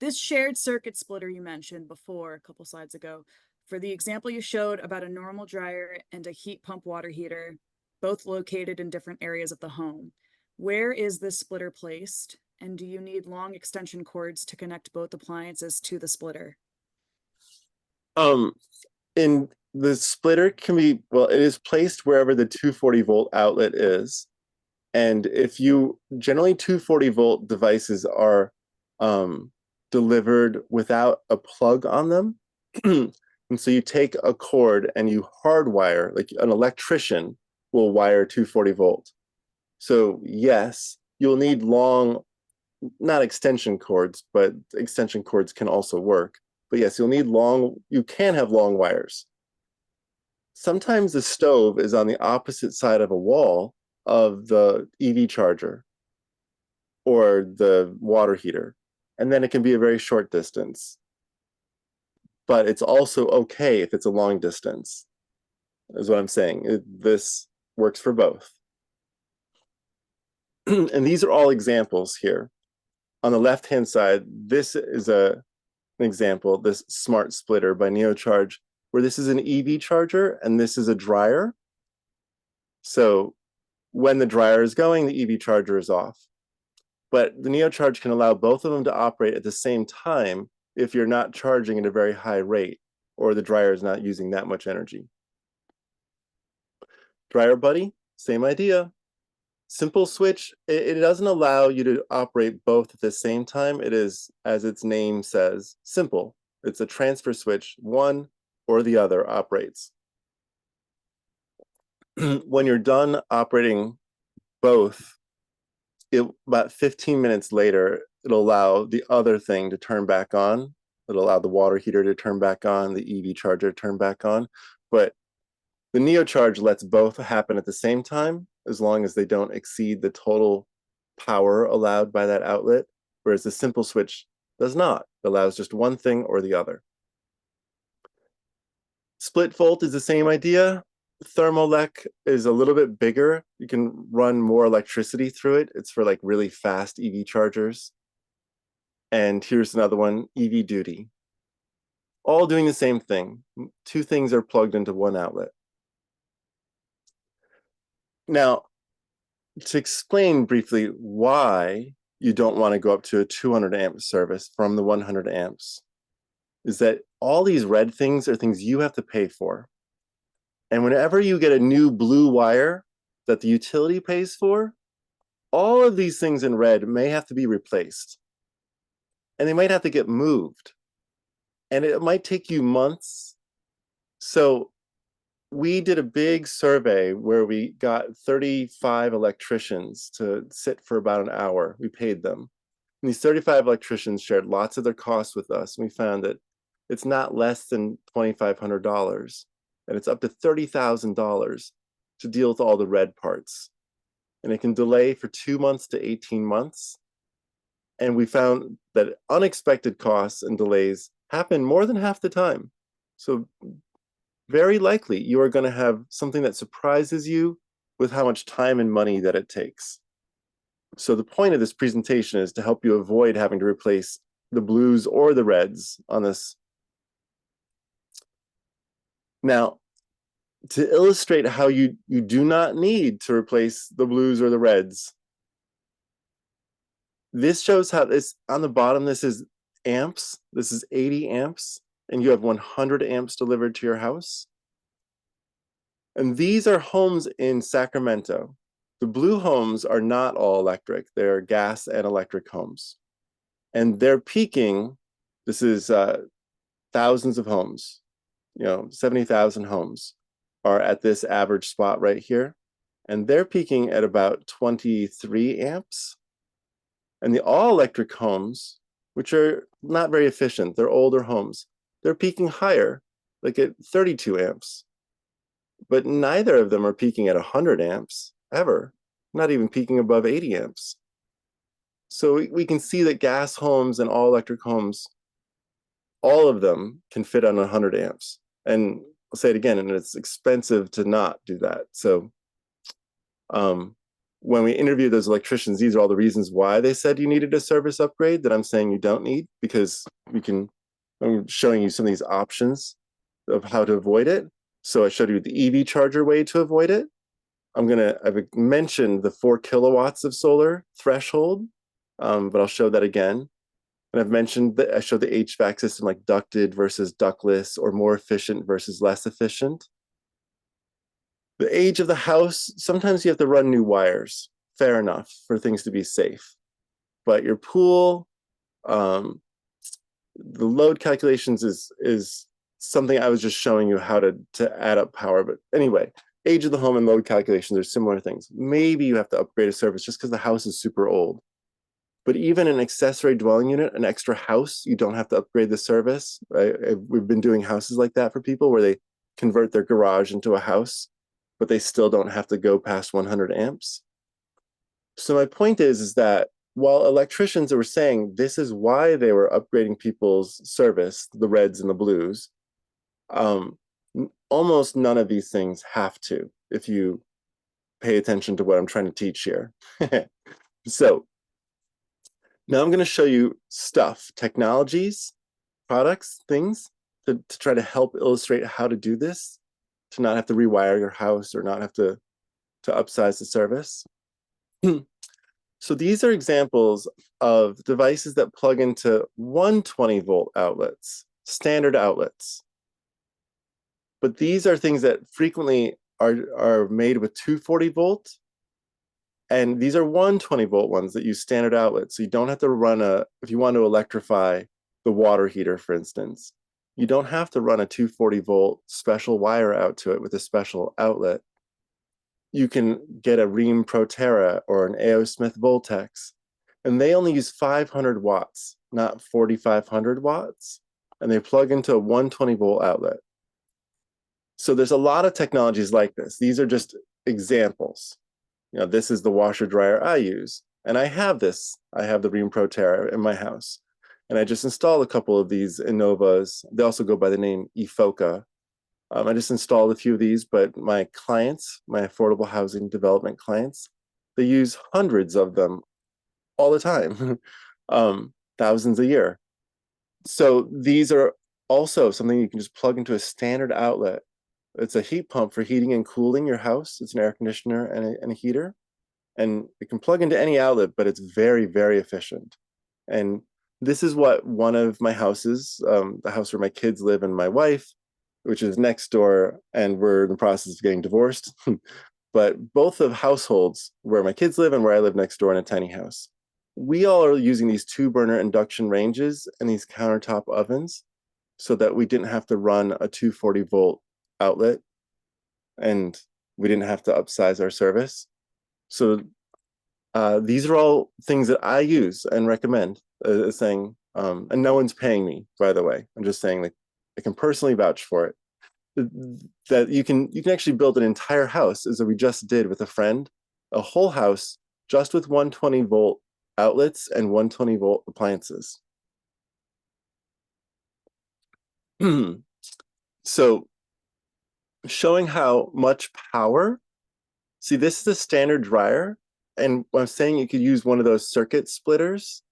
this shared circuit splitter you mentioned before a couple slides ago, for the example you showed about a normal dryer and a heat pump water heater, both located in different areas of the home, where is this splitter placed? And do you need long extension cords to connect both appliances to the splitter? In the splitter can be, well, it is placed wherever the 240 volt outlet is. And if you, generally 240 volt devices are delivered without a plug on them. And so you take a cord and you hardwire, like an electrician will wire 240 volt. So yes, you'll need long, not extension cords, but extension cords can also work. But yes, you can have long wires. Sometimes the stove is on the opposite side of a wall of the EV charger or the water heater. And then it can be a very short distance. But it's also okay if it's a long distance, is what I'm saying. This works for both. And these are all examples here. On the left-hand side, this is an example, this smart splitter by NeoCharge, where this is an EV charger and this is a dryer. So when the dryer is going, the EV charger is off. But the NeoCharge can allow both of them to operate at the same time if you're not charging at a very high rate or the dryer is not using that much energy. Dryer Buddy, same idea. Simple switch, it doesn't allow you to operate both at the same time. It is, as its name says, simple. It's a transfer switch, one or the other operates. When you're done operating both, about 15 minutes later, it'll allow the other thing to turn back on. It'll allow the water heater to turn back on, the EV charger to turn back on. But the NeoCharge lets both happen at the same time, as long as they don't exceed the total power allowed by that outlet, whereas the simple switch does not. It allows just one thing or the other. Split volt is the same idea. Thermolec is a little bit bigger. You can run more electricity through it. It's for like really fast EV chargers. And here's another one, EV Duty. All doing the same thing. Two things are plugged into one outlet. Now, to explain briefly why you don't want to go up to a 200 amp service from the 100 amps, is that all these red things are things you have to pay for. And whenever you get a new blue wire that the utility pays for, all of these things in red may have to be replaced. And they might have to get moved. And it might take you months. So we did a big survey where we got 35 electricians to sit for about an hour. We paid them. And these 35 electricians shared lots of their costs with us. And we found that it's not less than $2,500. And it's up to $30,000 to deal with all the red parts. And it can delay for 2 months to 18 months. And we found that unexpected costs and delays happen more than half the time. So very likely you are going to have something that surprises you with how much time and money that it takes. So the point of this presentation is to help you avoid having to replace the blues or the reds on this. Now, to illustrate how you do not need to replace the blues or the reds, this shows how this, on the bottom, this is amps. This is 80 amps, and you have 100 amps delivered to your house. And these are homes in Sacramento. The blue homes are not all electric. They're gas and electric homes. And they're peaking, this is thousands of homes, 70,000 homes are at this average spot right here. And they're peaking at about 23 amps. And the all-electric homes, which are not very efficient, they're older homes, they're peaking higher, like at 32 amps. But neither of them are peaking at 100 amps, ever, not even peaking above 80 amps. So we can see that gas homes and all-electric homes, all of them can fit on 100 amps. And I'll say it again, and it's expensive to not do that. So when we interview those electricians, these are all the reasons why they said you needed a service upgrade that I'm saying you don't need, because I'm showing you some of these options of how to avoid it. So I showed you the EV charger way to avoid it. I've mentioned the 4 kilowatts of solar threshold, but I'll show that again. And I've mentioned that I showed the HVAC system, like ducted versus ductless, or more efficient versus less efficient. The age of the house, sometimes you have to run new wires, fair enough, for things to be safe. But your pool, the load calculations is something I was just showing you how to add up power. But anyway, age of the home and load calculations are similar things. Maybe you have to upgrade a service just because the house is super old. But even an accessory dwelling unit, an extra house, you don't have to upgrade the service. Right? We've been doing houses like that for people where they convert their garage into a house, but they still don't have to go past 100 amps. So my point is that while electricians were saying this is why they were upgrading people's service, the reds and the blues, almost none of these things have to, if you pay attention to what I'm trying to teach here. So now I'm going to show you stuff, technologies, products, things to try to help illustrate how to do this, to not have to rewire your house or not have to upsize the service. So these are examples of devices that plug into 120 volt outlets, standard outlets. But these are things that frequently are made with 240 volt. And these are 120 volt ones that use standard outlets. So you don't have to run if you want to electrify the water heater, for instance, you don't have to run a 240 volt special wire out to it with a special outlet. You can get a Rheem Proterra or an A.O. Smith Voltex, and they only use 500 watts, not 4,500 watts, and they plug into a 120 volt outlet. So there's a lot of technologies like this. These are just examples. You know, this is the washer dryer I use, and I have this. I have the Rheem Proterra in my house, and I just installed a couple of these Innovas. They also go by the name Efoca. I just installed a few of these, but my clients, my affordable housing development clients, they use hundreds of them all the time, thousands a year. So these are also something you can just plug into a standard outlet. It's a heat pump for heating and cooling your house. It's an air conditioner and a heater. And it can plug into any outlet, but it's very, very efficient. And this is what one of my houses, the house where my kids live and my wife, which is next door, and we're in the process of getting divorced. But both of households where my kids live and where I live next door in a tiny house, we all are using these 2-burner induction ranges and these countertop ovens so that we didn't have to run a 240 volt outlet and we didn't have to upsize our service. So these are all things that I use and recommend, saying, and no one's paying me, by the way. I'm just saying, like, I can personally vouch for it, that you can actually build an entire house, as we just did with a friend, a whole house just with 120 volt outlets and 120 volt appliances. So showing how much power, see, this is a standard dryer, and I'm saying you could use one of those circuit splitters.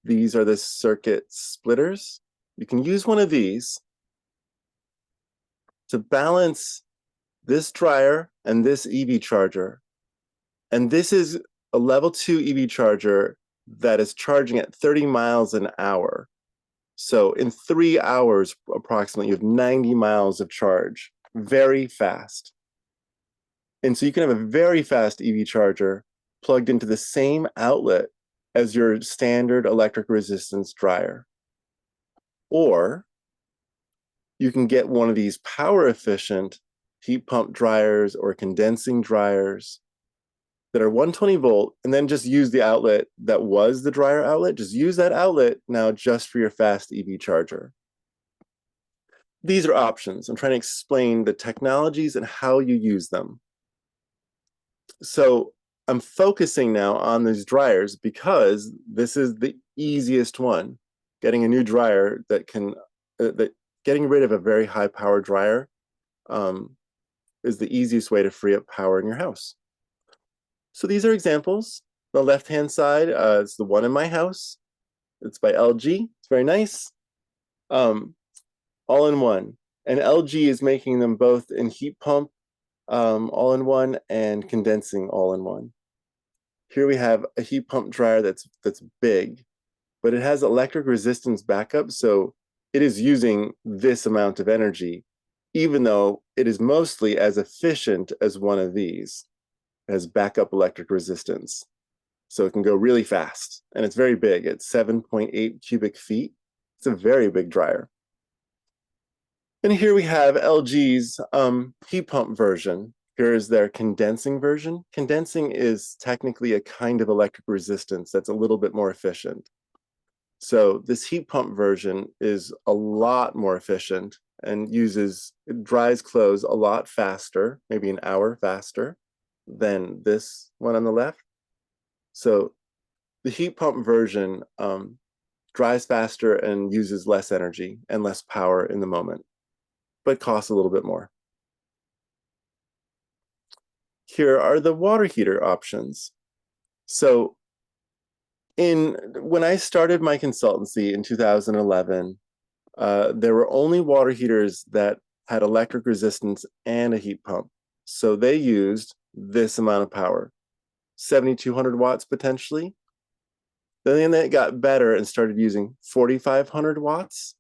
These are the circuit splitters. You can use one of these to balance this dryer and this EV charger. And this is a level 2 EV charger that is charging at 30 miles an hour. So in 3 hours, approximately, you have 90 miles of charge, very fast. And so you can have a very fast EV charger plugged into the same outlet as your standard electric resistance dryer. Or you can get one of these power efficient heat pump dryers or condensing dryers that are 120 volt, and then just use the outlet that was the dryer outlet. Just use that outlet now just for your fast EV charger. These are options. I'm trying to explain the technologies and how you use them. So I'm focusing now on these dryers because this is the easiest one. Getting a new dryer that can, getting rid of a very high power dryer is the easiest way to free up power in your house. So these are examples. The left-hand side is the one in my house. It's by LG. It's very nice. All in one. And LG is making them both in heat pump all in one and condensing all in one. Here we have a heat pump dryer that's big, but it has electric resistance backup, so it is using this amount of energy, even though it is mostly as efficient as one of these. It has backup electric resistance, so it can go really fast, and it's very big. It's 7.8 cubic feet, It's a very big dryer. And here we have LG's heat pump version. Here is their condensing version. Condensing is technically a kind of electric resistance that's a little bit more efficient. So this heat pump version is a lot more efficient and it dries clothes a lot faster, maybe an hour faster than this one on the left. So the heat pump version dries faster and uses less energy and less power in the moment, but costs a little bit more. Here are the water heater options. So when I started my consultancy in 2011, there were only water heaters that had electric resistance and a heat pump. So they used this amount of power, 7,200 watts potentially. Then they got better and started using 4,500 watts.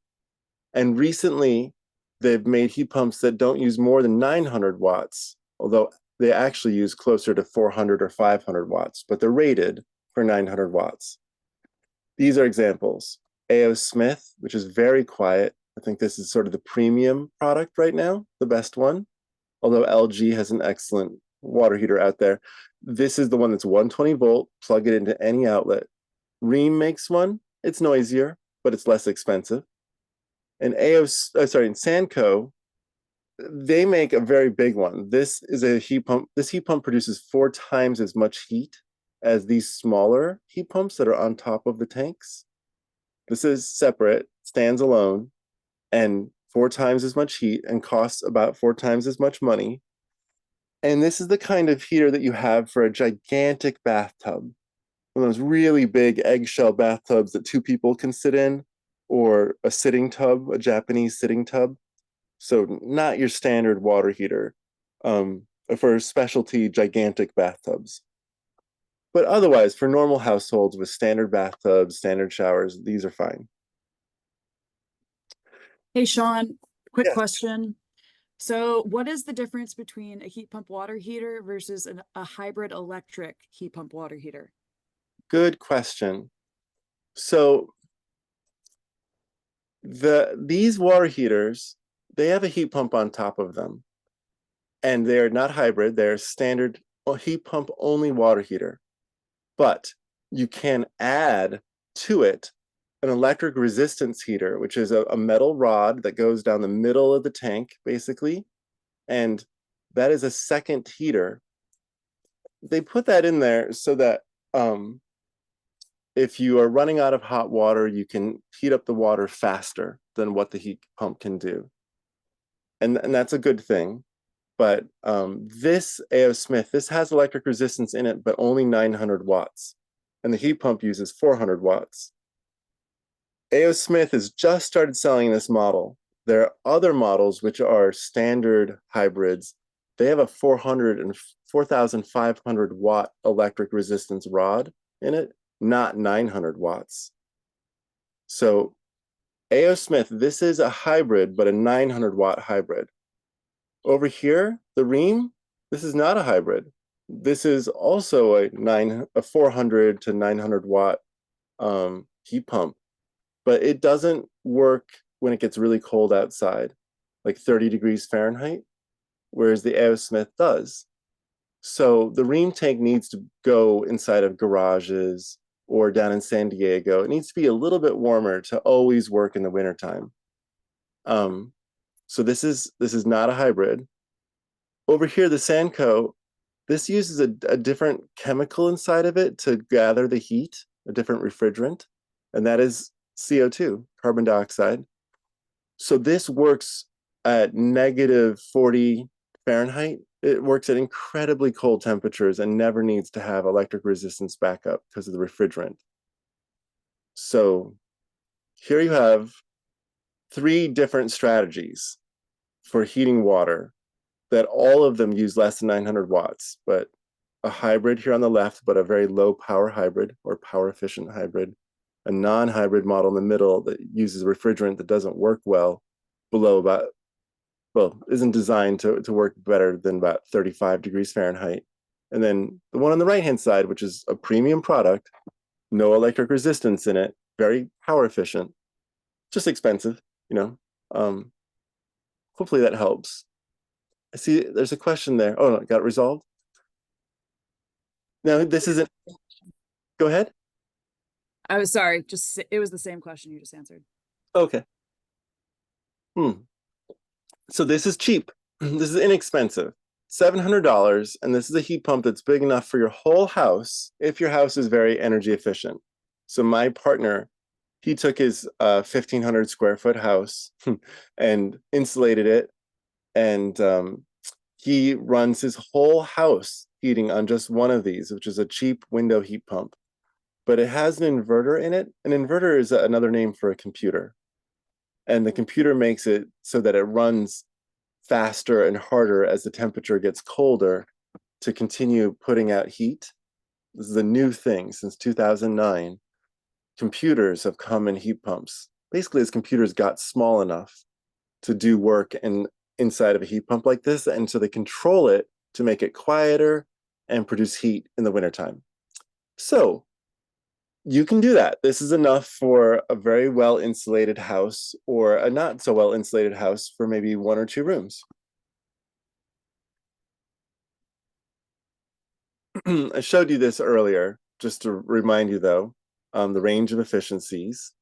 And recently, they've made heat pumps that don't use more than 900 watts, although they actually use closer to 400 or 500 watts, but they're rated for 900 watts. These are examples. A.O. Smith, which is very quiet. I think this is sort of the premium product right now, the best one, although LG has an excellent water heater out there. This is the one that's 120 volt, plug it into any outlet. Rheem makes one. It's noisier, but it's less expensive. And Sanco, they make a very big one. This is a heat pump. This heat pump produces 4 times as much heat as these smaller heat pumps that are on top of the tanks. This is separate, stands alone, and 4 times as much heat and costs about 4 times as much money. And this is the kind of heater that you have for a gigantic bathtub. One of those really big eggshell bathtubs that 2 people can sit in, or a sitting tub, a Japanese sitting tub. So not your standard water heater for specialty gigantic bathtubs. But otherwise, for normal households with standard bathtubs, standard showers, these are fine. Hey, Sean, quick Yes. question. So what is the difference between a heat pump water heater versus a hybrid electric heat pump water heater? Good question. So these water heaters, they have a heat pump on top of them. And they're not hybrid, they're standard heat pump only water heater. But you can add to it an electric resistance heater, which is a metal rod that goes down the middle of the tank, basically. And that is a second heater. They put that in there so that if you are running out of hot water, you can heat up the water faster than what the heat pump can do. And that's a good thing. But this A.O. Smith, this has electric resistance in it, but only 900 watts. And the heat pump uses 400 watts. A.O. Smith has just started selling this model. There are other models which are standard hybrids. They have a 4,500 watt electric resistance rod in it, not 900 watts. So A.O. Smith, this is a hybrid, but a 900 watt hybrid. Over here, the Rheem, this is not a hybrid. This is also a 400 to 900 watt heat pump, but it doesn't work when it gets really cold outside, like 30 degrees Fahrenheit, whereas the A.O. Smith does. So the Rheem tank needs to go inside of garages or down in San Diego. It needs to be a little bit warmer to always work in the wintertime. So this is not a hybrid. Over here, the Sanco, this uses a different chemical inside of it to gather the heat, a different refrigerant, and that is CO2, carbon dioxide. So this works at -40 Fahrenheit. It works at incredibly cold temperatures and never needs to have electric resistance backup because of the refrigerant. So here you have 3 different strategies for heating water that all of them use less than 900 watts, but a hybrid here on the left, but a very low power hybrid or power efficient hybrid, a non-hybrid model in the middle that uses refrigerant that doesn't work well below isn't designed to work better than about 35 degrees Fahrenheit. And then the one on the right-hand side, which is a premium product, no electric resistance in it, very power efficient, just expensive, you know. Hopefully that helps. I see there's a question there. Oh, no, it got resolved. Now this isn't, go ahead. I was sorry, it was the same question you just answered. Okay. So this is cheap. This is inexpensive. $700, and this is a heat pump that's big enough for your whole house if your house is very energy efficient. So my partner, he took his 1,500 square foot house and insulated it, and he runs his whole house heating on just one of these, which is a cheap window heat pump. But it has an inverter in it. An inverter is another name for a computer. And the computer makes it so that it runs faster and harder as the temperature gets colder to continue putting out heat. This is a new thing since 2009. Computers have come in heat pumps. Basically, as computers got small enough to do work inside of a heat pump like this, and so they control it to make it quieter and produce heat in the wintertime. So you can do that. This is enough for a very well insulated house or a not so well insulated house for maybe 1 or 2 rooms. I showed you this earlier, just to remind you though, the range of efficiencies.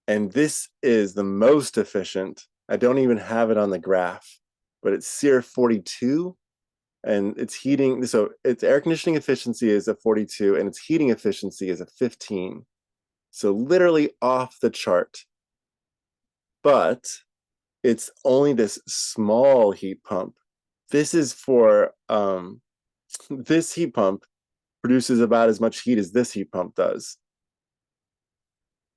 And this is the most efficient. I don't even have it on the graph, but it's SEER 42, and its heating, so its air conditioning efficiency is a 42, and its heating efficiency is a 15. So literally off the chart. But it's only this small heat pump. This is for, this heat pump produces about as much heat as this heat pump does.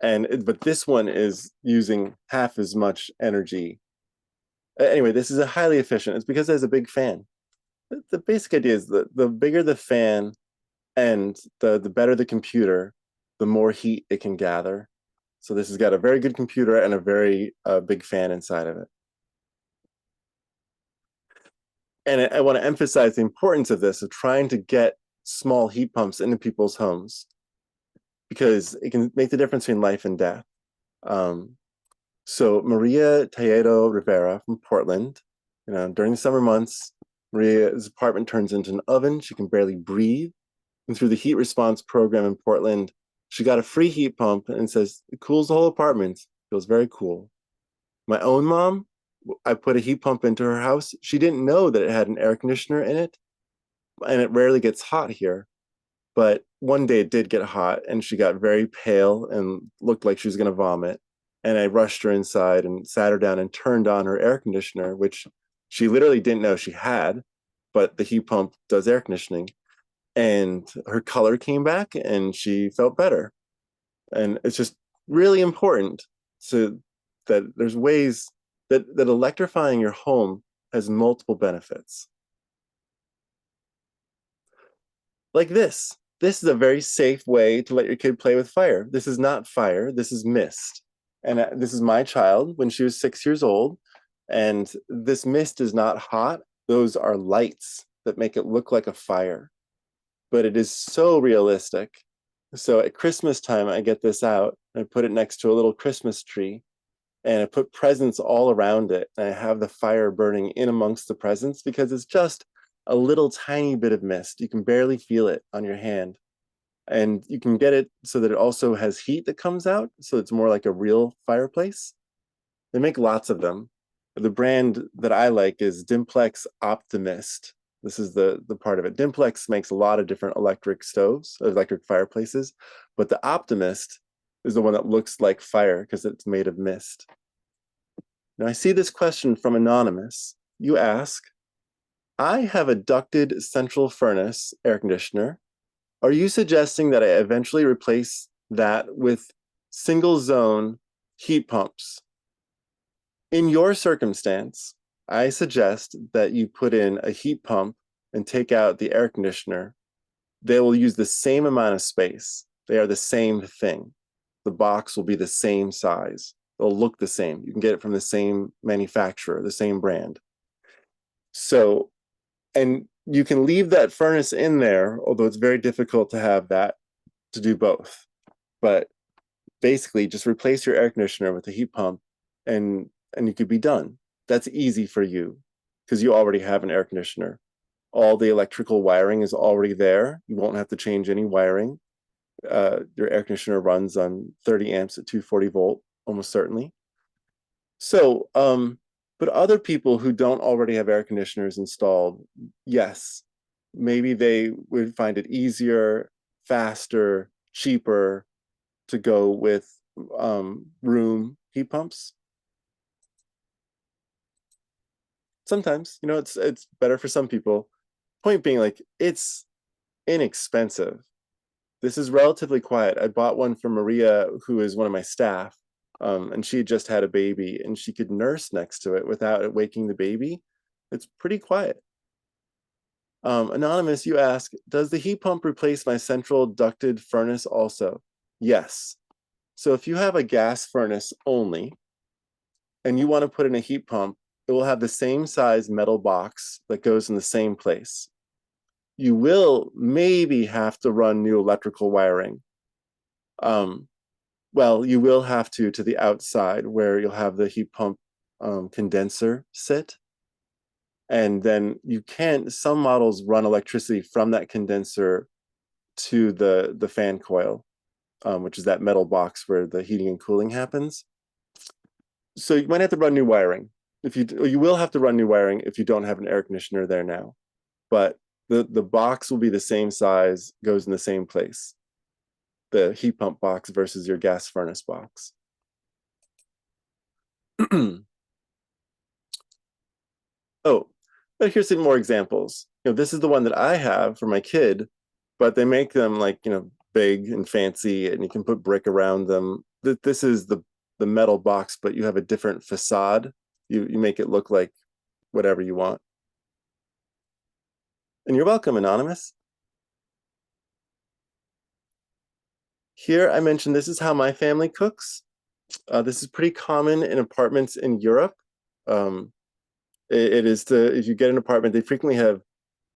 But this one is using half as much energy. Anyway, this is a highly efficient. It's because it has a big fan. The basic idea is that the bigger the fan and the better the computer, the more heat it can gather. So this has got a very good computer and a very big fan inside of it. And I want to emphasize the importance of this, of trying to get small heat pumps into people's homes, because it can make the difference between life and death. So Maria Talledo Rivera from Portland, during the summer months, Maria's apartment turns into an oven. She can barely breathe. And through the heat response program in Portland, she got a free heat pump and says it cools the whole apartment. Feels very cool. My own mom, I put a heat pump into her house. She didn't know that it had an air conditioner in it, and it rarely gets hot here. But one day it did get hot, and she got very pale and looked like she was going to vomit. And I rushed her inside and sat her down and turned on her air conditioner, which she literally didn't know she had, but the heat pump does air conditioning. And her color came back and she felt better. And it's just really important that there's ways that electrifying your home has multiple benefits. Like this. This is a very safe way to let your kid play with fire. This is not fire, this is mist. And this is my child when she was 6 years old. And this mist is not hot. Those are lights that make it look like a fire. But it is so realistic. So at Christmas time, I get this out, and I put it next to a little Christmas tree, and I put presents all around it. And I have the fire burning in amongst the presents because it's just a little tiny bit of mist. You can barely feel it on your hand. And you can get it so that it also has heat that comes out, so it's more like a real fireplace. They make lots of them. The brand that I like is Dimplex Optimist. This is the part of it. Dimplex makes a lot of different electric stoves, electric fireplaces, but the Optimist is the one that looks like fire because it's made of mist. Now I see this question from Anonymous. You ask, I have a ducted central furnace air conditioner. Are you suggesting that I eventually replace that with single zone heat pumps? In your circumstance, I suggest that you put in a heat pump and take out the air conditioner. They will use the same amount of space. They are the same thing. The box will be the same size. They'll look the same. You can get it from the same manufacturer, the same brand. So, and you can leave that furnace in there, although it's very difficult to have that to do both. But basically just replace your air conditioner with a heat pump and you could be done. That's easy for you because you already have an air conditioner. All the electrical wiring is already there. You won't have to change any wiring. Your air conditioner runs on 30 amps at 240 volt, almost certainly. So, but other people who don't already have air conditioners installed, yes, maybe they would find it easier, faster, cheaper to go with room heat pumps. Sometimes, you know, it's better for some people. Point being, like, it's inexpensive. This is relatively quiet. I bought one for Maria, who is one of my staff, and she had just had a baby, and she could nurse next to it without it waking the baby. It's pretty quiet. Anonymous, you ask, does the heat pump replace my central ducted furnace also? Yes. So if you have a gas furnace only, and you want to put in a heat pump, it will have the same size metal box that goes in the same place. You will maybe have to run new electrical wiring. Well, you will have to the outside where you'll have the heat pump condenser sit. And then you can, some models run electricity from that condenser to the fan coil, which is that metal box where the heating and cooling happens. So you might have to run new wiring. You will have to run new wiring if you don't have an air conditioner there now. But the box will be the same size, goes in the same place. The heat pump box versus your gas furnace box. Oh, but here's some more examples. You know, this is the one that I have for my kid, but they make them, like, you know, big and fancy, and you can put brick around them. This is the metal box, but you have a different facade. You make it look like whatever you want. And you're welcome, Anonymous. Here I mentioned this is how my family cooks. This is pretty common in apartments in Europe. It is if you get an apartment, they frequently have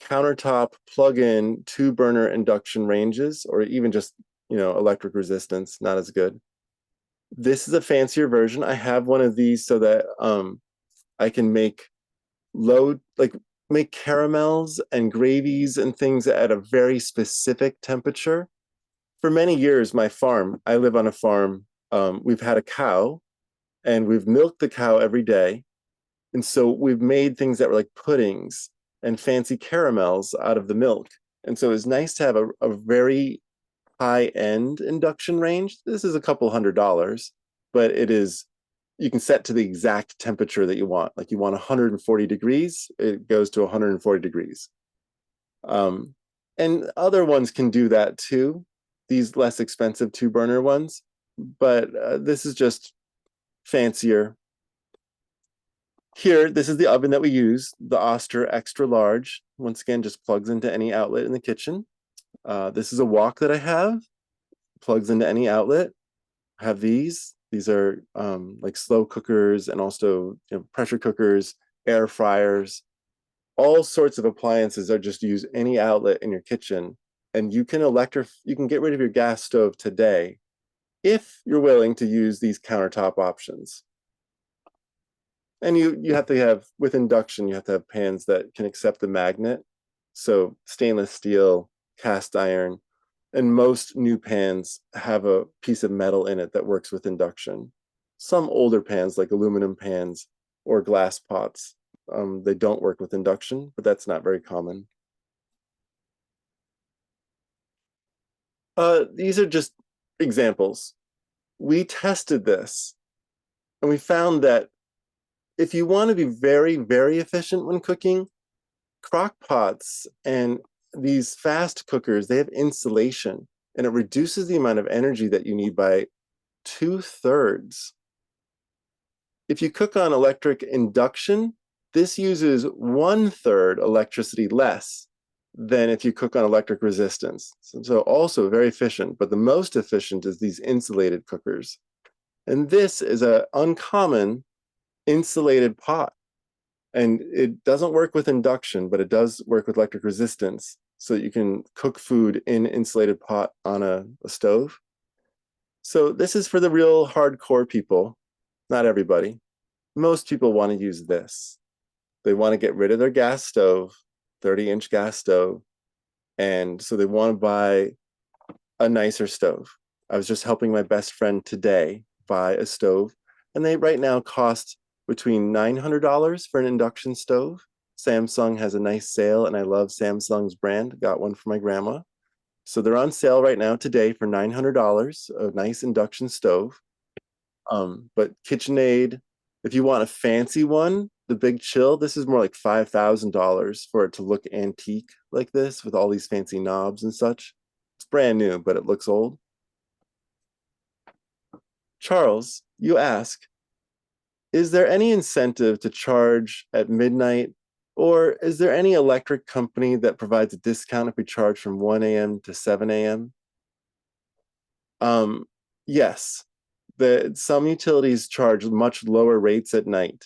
countertop plug-in 2-burner induction ranges, or even just, you know, electric resistance, not as good. This is a fancier version. I have one of these so that I can make make caramels and gravies and things at a very specific temperature. For many years, my farm, I live on a farm, we've had a cow, and we've milked the cow every day. And so we've made things that were like puddings and fancy caramels out of the milk. And so it's nice to have a very high-end induction range. This is a couple $100s, but it is, you can set to the exact temperature that you want. Like, you want 140 degrees, it goes to 140 degrees. And other ones can do that too, these less expensive 2-burner ones, but this is just fancier. Here, this is the oven that we use, the Oster Extra Large. Once again, just plugs into any outlet in the kitchen. This is a wok that I have, plugs into any outlet. I have these. These are like slow cookers, and also, you know, pressure cookers, air fryers. All sorts of appliances that just use any outlet in your kitchen. And you can get rid of your gas stove today if you're willing to use these countertop options. And you have to have, with induction, you have to have pans that can accept the magnet. So stainless steel, cast iron, and most new pans have a piece of metal in it that works with induction. Some older pans, like aluminum pans or glass pots, they don't work with induction, but that's not very common. These are just examples. We tested this, and we found that if you want to be very, very efficient when cooking, crock pots and these fast cookers, they have insulation, and it reduces the amount of energy that you need by 2/3. If you cook on electric induction, this uses 1/3 electricity less than if you cook on electric resistance. So also very efficient, but the most efficient is these insulated cookers. And this is an uncommon insulated pot. And it doesn't work with induction, but it does work with electric resistance. So you can cook food in insulated pot on a stove. So this is for the real hardcore people, not everybody. Most people want to use this. They want to get rid of their gas stove, 30-inch gas stove, and so they want to buy a nicer stove. I was just helping my best friend today buy a stove, and they right now cost between $900 for an induction stove. Samsung has a nice sale, and I love Samsung's brand. Got one for my grandma. So they're on sale right now today for $900, a nice induction stove. But KitchenAid, if you want a fancy one, the Big Chill, this is more like $5,000 for it to look antique like this with all these fancy knobs and such. It's brand new, but it looks old. Charles, you ask, is there any incentive to charge at midnight, or is there any electric company that provides a discount if we charge from 1 a.m. to 7 a.m.? Yes, some utilities charge much lower rates at night,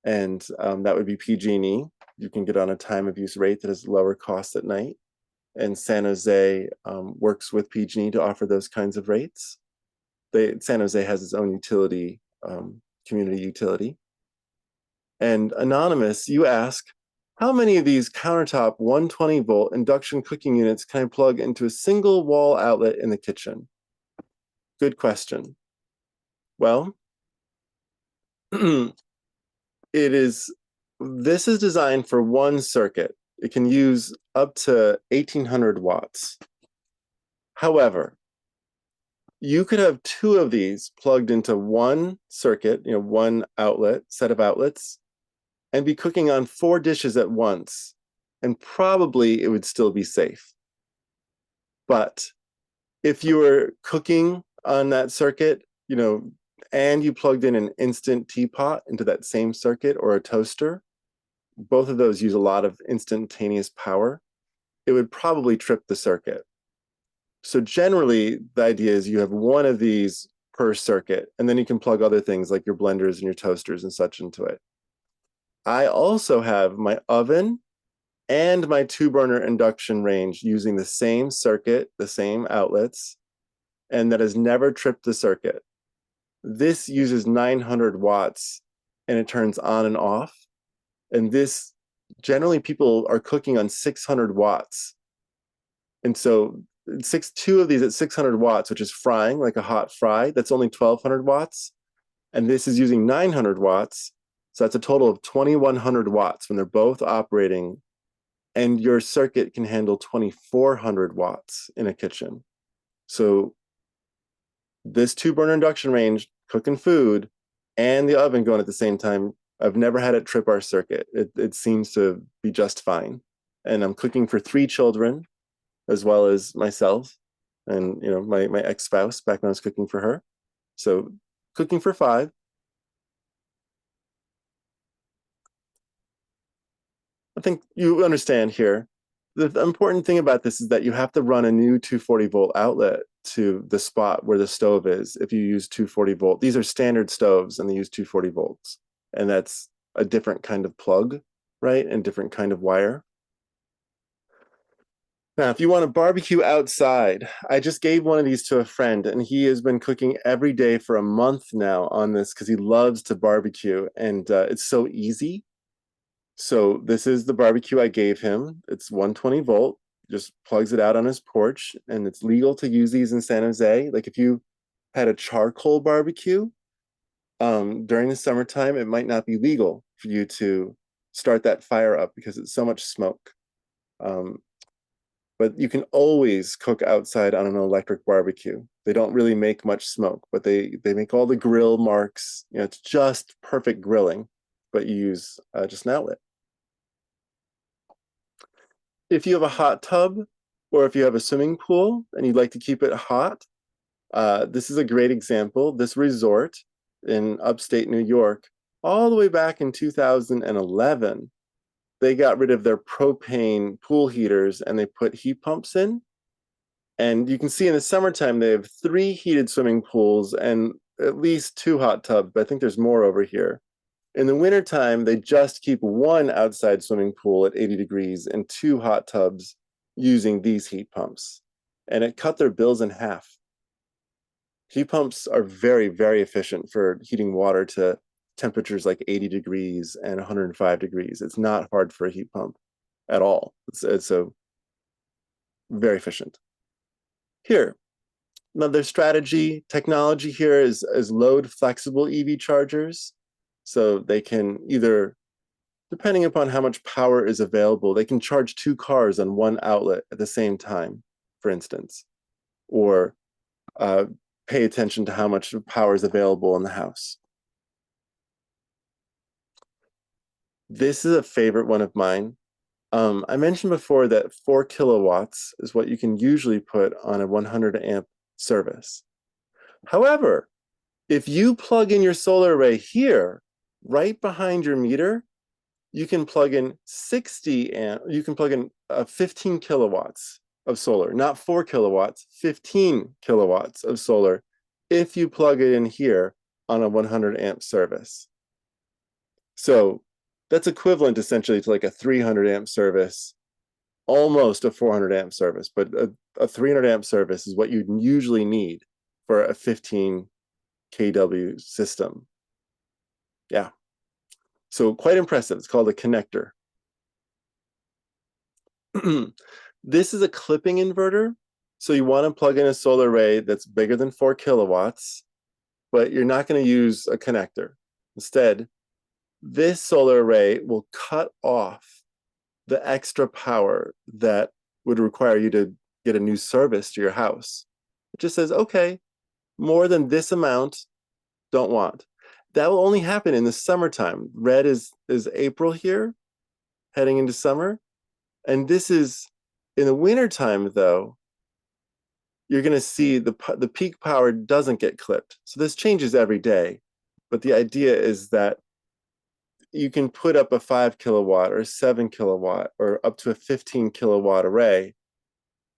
and that would be PG&E. You can get on a time of use rate that has lower costs at night, and San Jose works with PG&E to offer those kinds of rates. San Jose has its own utility, community utility. And Anonymous, you ask, how many of these countertop 120-volt induction cooking units can I plug into a single wall outlet in the kitchen? Good question. Well, this is designed for one circuit. It can use up to 1,800 watts. However, you could have two of these plugged into one circuit, one outlet, set of outlets, and be cooking on 4 dishes at once, and probably it would still be safe. But if you were cooking on that circuit, and you plugged in an instant teapot into that same circuit or a toaster, both of those use a lot of instantaneous power, it would probably trip the circuit. So generally, the idea is you have one of these per circuit, and then you can plug other things like your blenders and your toasters and such into it. I also have my oven and my 2-burner induction range using the same circuit, the same outlets, and that has never tripped the circuit. This uses 900 watts and it turns on and off. And this, generally people are cooking on 600 watts. And so 2 of these at 600 watts, which is frying like a hot fry, that's only 1,200 watts. And this is using 900 watts. So that's a total of 2,100 watts when they're both operating. And your circuit can handle 2,400 watts in a kitchen. So this 2-burner induction range, cooking food, and the oven going at the same time, I've never had it trip our circuit. It seems to be just fine. And I'm cooking for 3 children, as well as myself, and my ex-spouse back when I was cooking for her. So cooking for 5. I think you understand here. The important thing about this is that you have to run a new 240-volt outlet to the spot where the stove is if you use 240-volt. These are standard stoves and they use 240 volts. And that's a different kind of plug, right? And different kind of wire. Now, if you want to barbecue outside, I just gave one of these to a friend and he has been cooking every day for a month now on this because he loves to barbecue and it's so easy. So this is the barbecue I gave him. It's 120 volt, just plugs it out on his porch, and it's legal to use these in San Jose. Like if you had a charcoal barbecue during the summertime, it might not be legal for you to start that fire up because it's so much smoke. But you can always cook outside on an electric barbecue. They don't really make much smoke, but they make all the grill marks. It's just perfect grilling, but you use just an outlet. If you have a hot tub or if you have a swimming pool and you'd like to keep it hot, this is a great example. This resort in upstate New York, all the way back in 2011, they got rid of their propane pool heaters and they put heat pumps in. And you can see in the summertime, they have 3 heated swimming pools and at least 2 hot tubs, but I think there's more over here. In the wintertime, they just keep 1 outside swimming pool at 80 degrees and 2 hot tubs using these heat pumps. And it cut their bills in half. Heat pumps are very, very efficient for heating water to temperatures like 80 degrees and 105 degrees. It's not hard for a heat pump at all. It's a very efficient. Here, another strategy, technology here is load flexible EV chargers. So they can either, depending upon how much power is available, they can charge 2 cars on one outlet at the same time, for instance, or pay attention to how much power is available in the house. This is a favorite one of mine. I mentioned before that 4 kilowatts is what you can usually put on a 100 amp service. However, if you plug in your solar array here, right behind your meter, you can plug in 15 kilowatts of solar, not 4 kilowatts, 15 kilowatts of solar if you plug it in here on a 100 amp service. So that's equivalent essentially to like a 300 amp service, almost a 400 amp service, but a 300 amp service is what you'd usually need for a 15 kW system. Yeah. So quite impressive. It's called a connector. This is a clipping inverter. So you want to plug in a solar array that's bigger than 4 kilowatts, but you're not going to use a connector. Instead, this solar array will cut off the extra power that would require you to get a new service to your house. It just says, okay, more than this amount, don't want. That will only happen in the summertime. Red is April here, heading into summer. And this is, in the wintertime though, you're gonna see the peak power doesn't get clipped. So this changes every day. But the idea is that you can put up a 5 kilowatt or 7 kilowatt or up to a 15 kilowatt array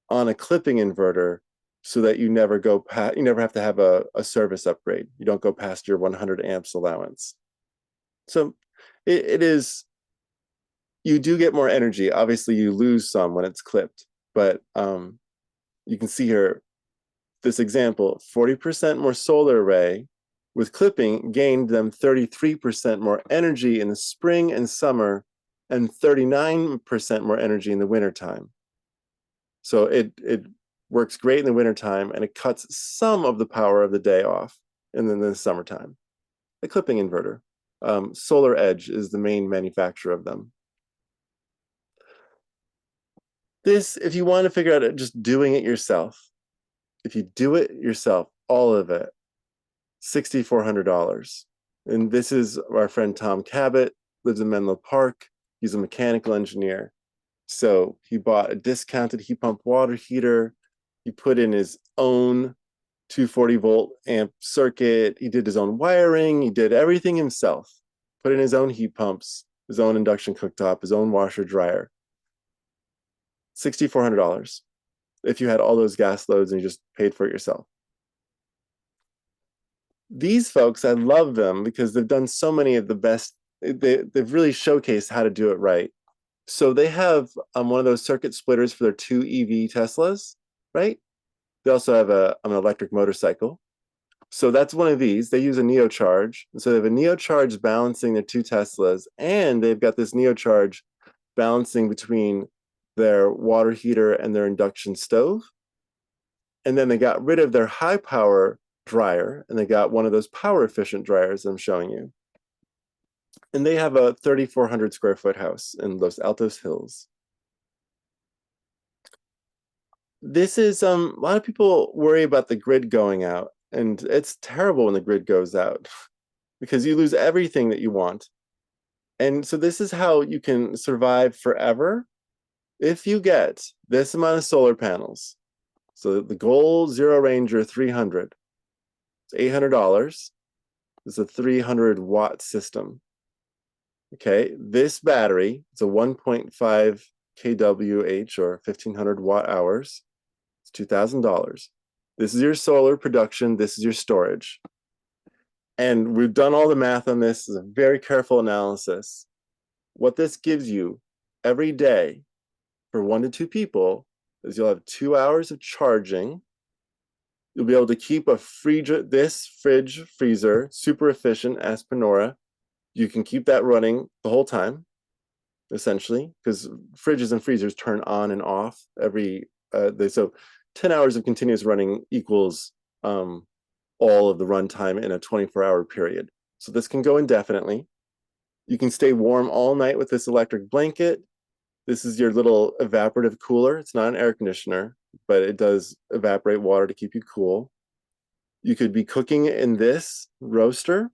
on a clipping inverter so that you never have to have a service upgrade. You don't go past your 100 amps allowance. So it is, you do get more energy. Obviously you lose some when it's clipped, but you can see here, this example, 40% more solar array with clipping gained them 33% more energy in the spring and summer and 39% more energy in the wintertime. So it works great in the wintertime and it cuts some of the power of the day off in the summertime. A clipping inverter. Solar Edge is the main manufacturer of them. This, if you want to figure out just doing it yourself, if you do it yourself, all of it, $6,400. And this is our friend Tom Cabot, lives in Menlo Park. He's a mechanical engineer. So he bought a discounted heat pump water heater. He put in his own 240 volt amp circuit. He did his own wiring. He did everything himself. Put in his own heat pumps, his own induction cooktop, his own washer dryer. $6,400 if you had all those gas loads and you just paid for it yourself. These folks, I love them because they've done so many of the best. They've really showcased how to do it right. So they have one of those circuit splitters for their 2 EV Teslas, right? They also have an electric motorcycle. So that's one of these. They use a neocharge. So they have a neocharge balancing their 2 Teslas, and they've got this neocharge balancing between their water heater and their induction stove. And then they got rid of their high power dryer, and they got one of those power efficient dryers I'm showing you. And they have a 3,400 square foot house in Los Altos Hills. This is, a lot of people worry about the grid going out, and it's terrible when the grid goes out because you lose everything that you want. And so this is how you can survive forever if you get this amount of solar panels. So the Goal Zero Ranger 300, it's $800. It's a 300 watt system. Okay, this battery, it's a 1.5 kWh or 1,500 watt hours. It's $2,000. This is your solar production. This is your storage. And we've done all the math on this. It's a very careful analysis. What this gives you every day for 1 to 2 people is you'll have 2 hours of charging You'll be able to keep this fridge freezer super efficient as Panora. You can keep that running the whole time, essentially, because fridges and freezers turn on and off every so 10 hours of continuous running equals all of the runtime in a 24-hour period. So this can go indefinitely. You can stay warm all night with this electric blanket. This is your little evaporative cooler. It's not an air conditioner, but it does evaporate water to keep you cool. You could be cooking in this roaster,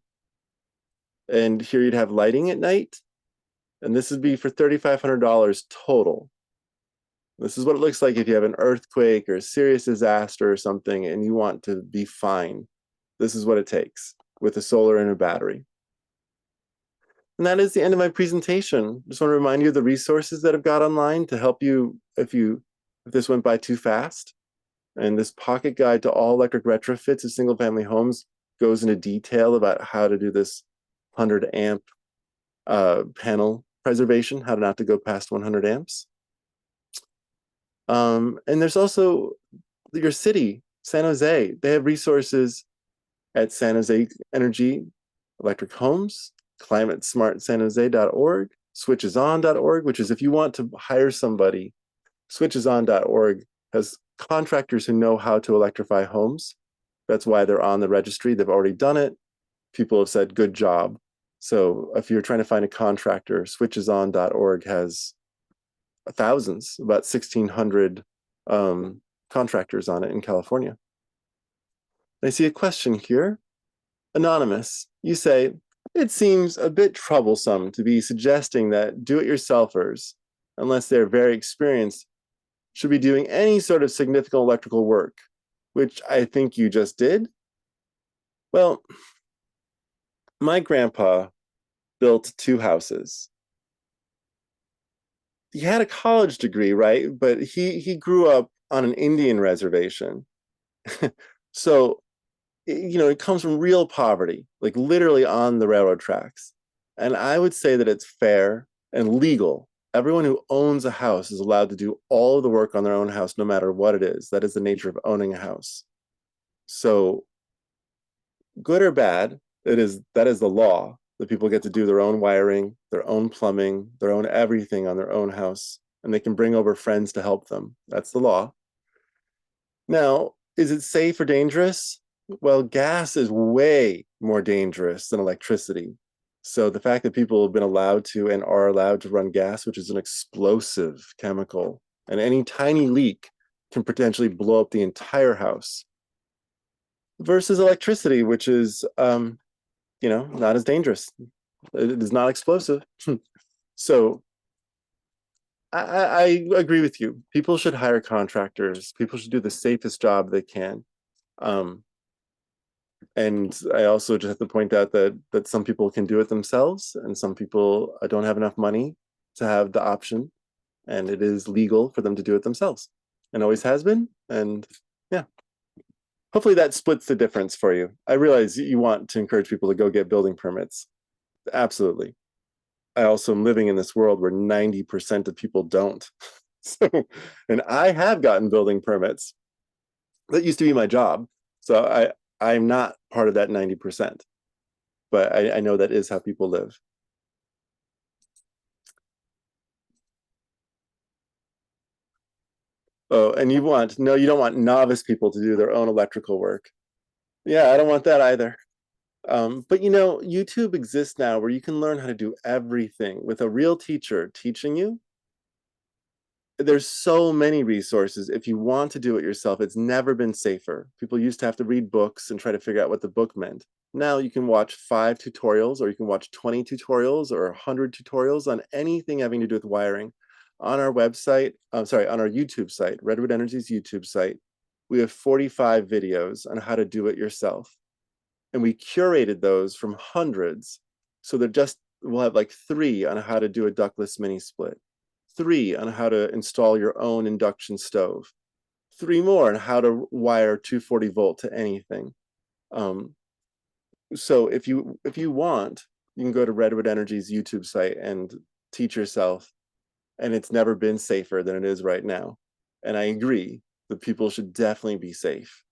and here you'd have lighting at night. And this would be for $3,500 total. This is what it looks like if you have an earthquake or a serious disaster or something and you want to be fine. This is what it takes with a solar and a battery. And that is the end of my presentation. Just want to remind you of the resources that I've got online to help you if this went by too fast. And this pocket guide to all electric retrofits of single family homes goes into detail about how to do this 100 amp panel preservation, how to not to go past 100 amps. And there's also your city, San Jose. They have resources at San Jose Energy Electric Homes, Climate Smart San Jose.org, switcheson.org, which is if you want to hire somebody, switcheson.org has contractors who know how to electrify homes. That's why they're on the registry. They've already done it. People have said, good job. So if you're trying to find a contractor, switcheson.org has thousands, about 1,600 contractors on it in California. I see a question here. Anonymous, you say, it seems a bit troublesome to be suggesting that do-it-yourselfers, unless they're very experienced, should be doing any sort of significant electrical work, which I think you just did. Well, my grandpa built 2 houses. He had a college degree, right? But he grew up on an Indian reservation. So, it comes from real poverty, like literally on the railroad tracks. And I would say that it's fair and legal. Everyone who owns a house is allowed to do all of the work on their own house, no matter what it is. That is the nature of owning a house. So, good or bad, that is the law. That people get to do their own wiring, their own plumbing, their own everything on their own house, and they can bring over friends to help them. That's the law. Now, is it safe or dangerous? Well, gas is way more dangerous than electricity. So the fact that people have been allowed to and are allowed to run gas, which is an explosive chemical, and any tiny leak can potentially blow up the entire house, versus electricity, which is not as dangerous. It is not explosive. So I agree with you. People should hire contractors. People should do the safest job they can. And I also just have to point out that some people can do it themselves, and some people don't have enough money to have the option, and it is legal for them to do it themselves, and always has been. And yeah. Hopefully that splits the difference for you. I realize you want to encourage people to go get building permits. Absolutely. I also am living in this world where 90% of people don't. So, and I have gotten building permits. That used to be my job. So I'm not part of that 90%. But I know that is how people live. Oh, and you don't want novice people to do their own electrical work. Yeah, I don't want that either. But YouTube exists now where you can learn how to do everything with a real teacher teaching you. There's so many resources. If you want to do it yourself, it's never been safer. People used to have to read books and try to figure out what the book meant. Now you can watch 5 tutorials, or you can watch 20 tutorials or 100 tutorials on anything having to do with wiring. On our website, on our YouTube site, Redwood Energy's YouTube site, we have 45 videos on how to do it yourself. And we curated those from hundreds. So we'll have like 3 on how to do a ductless mini split, 3 on how to install your own induction stove, 3 more on how to wire 240 volt to anything. So if you want, you can go to Redwood Energy's YouTube site and teach yourself. And it's never been safer than it is right now. And I agree that people should definitely be safe.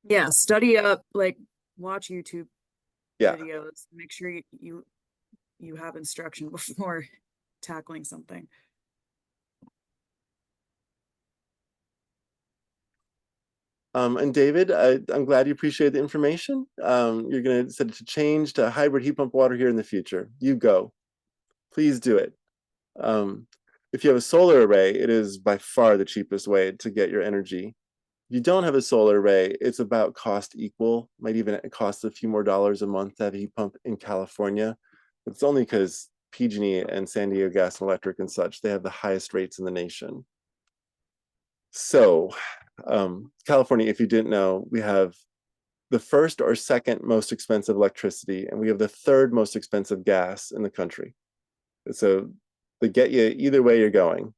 Yeah, study up, like watch YouTube Yeah. videos. Make sure you have instruction before tackling something. And David, I'm glad you appreciate the information. You're going to set it to change to hybrid heat pump water here in the future. You go. Please do it. If you have a solar array, it is by far the cheapest way to get your energy. If you don't have a solar array, it's about cost equal. Might even cost a few more dollars a month to have a heat pump in California. It's only because PG&E and San Diego Gas and Electric and such, they have the highest rates in the nation. So California, if you didn't know, we have the first or second most expensive electricity, and we have the third most expensive gas in the country. So they get you either way you're going.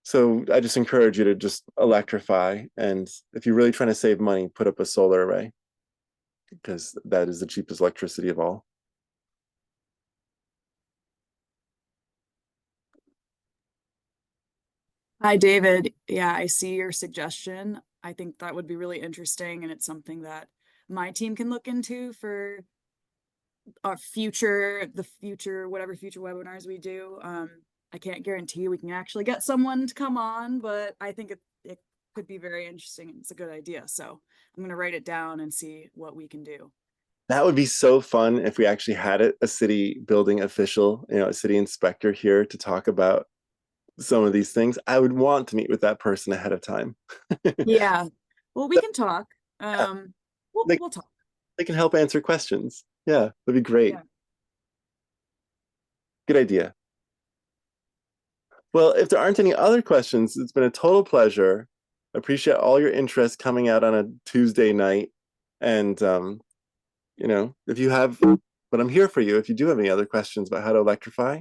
So I just encourage you to just electrify. And if you're really trying to save money, put up a solar array, because that is the cheapest electricity of all. Hi, David. Yeah, I see your suggestion. I think that would be really interesting, and it's something that my team can look into for our whatever future webinars we do. I can't guarantee we can actually get someone to come on, but I think it could be very interesting and it's a good idea. So I'm gonna write it down and see what we can do. That would be so fun if we actually had a city building official, a city inspector here to talk about some of these things. I would want to meet with that person ahead of time. Yeah. Well, we can talk. They, We'll talk. they can help answer questions. Yeah, that'd be great. Yeah. Good idea. Well, if there aren't any other questions, it's been a total pleasure. I appreciate all your interest coming out on a Tuesday night. And, if you have, but I'm here for you. If you do have any other questions about how to electrify,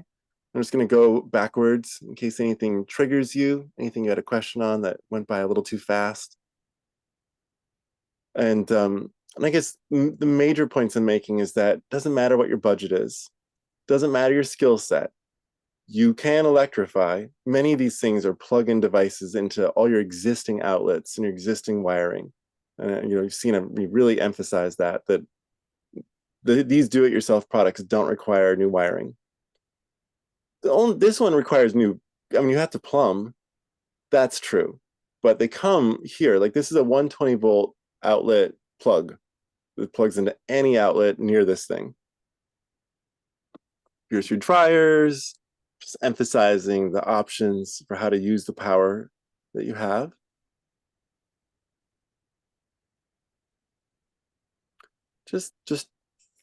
I'm just going to go backwards in case anything triggers you, anything you had a question on that went by a little too fast. And I guess the major points I'm making is that it doesn't matter what your budget is, doesn't matter your skill set. You can electrify. Many of these things are plug-in devices into all your existing outlets and your existing wiring. You've seen me really emphasize that these do-it-yourself products don't require new wiring. This one requires you have to plumb. That's true. But they come here, like this is a 120 volt outlet plug. It plugs into any outlet near this thing. Here's your dryers, just emphasizing the options for how to use the power that you have. Just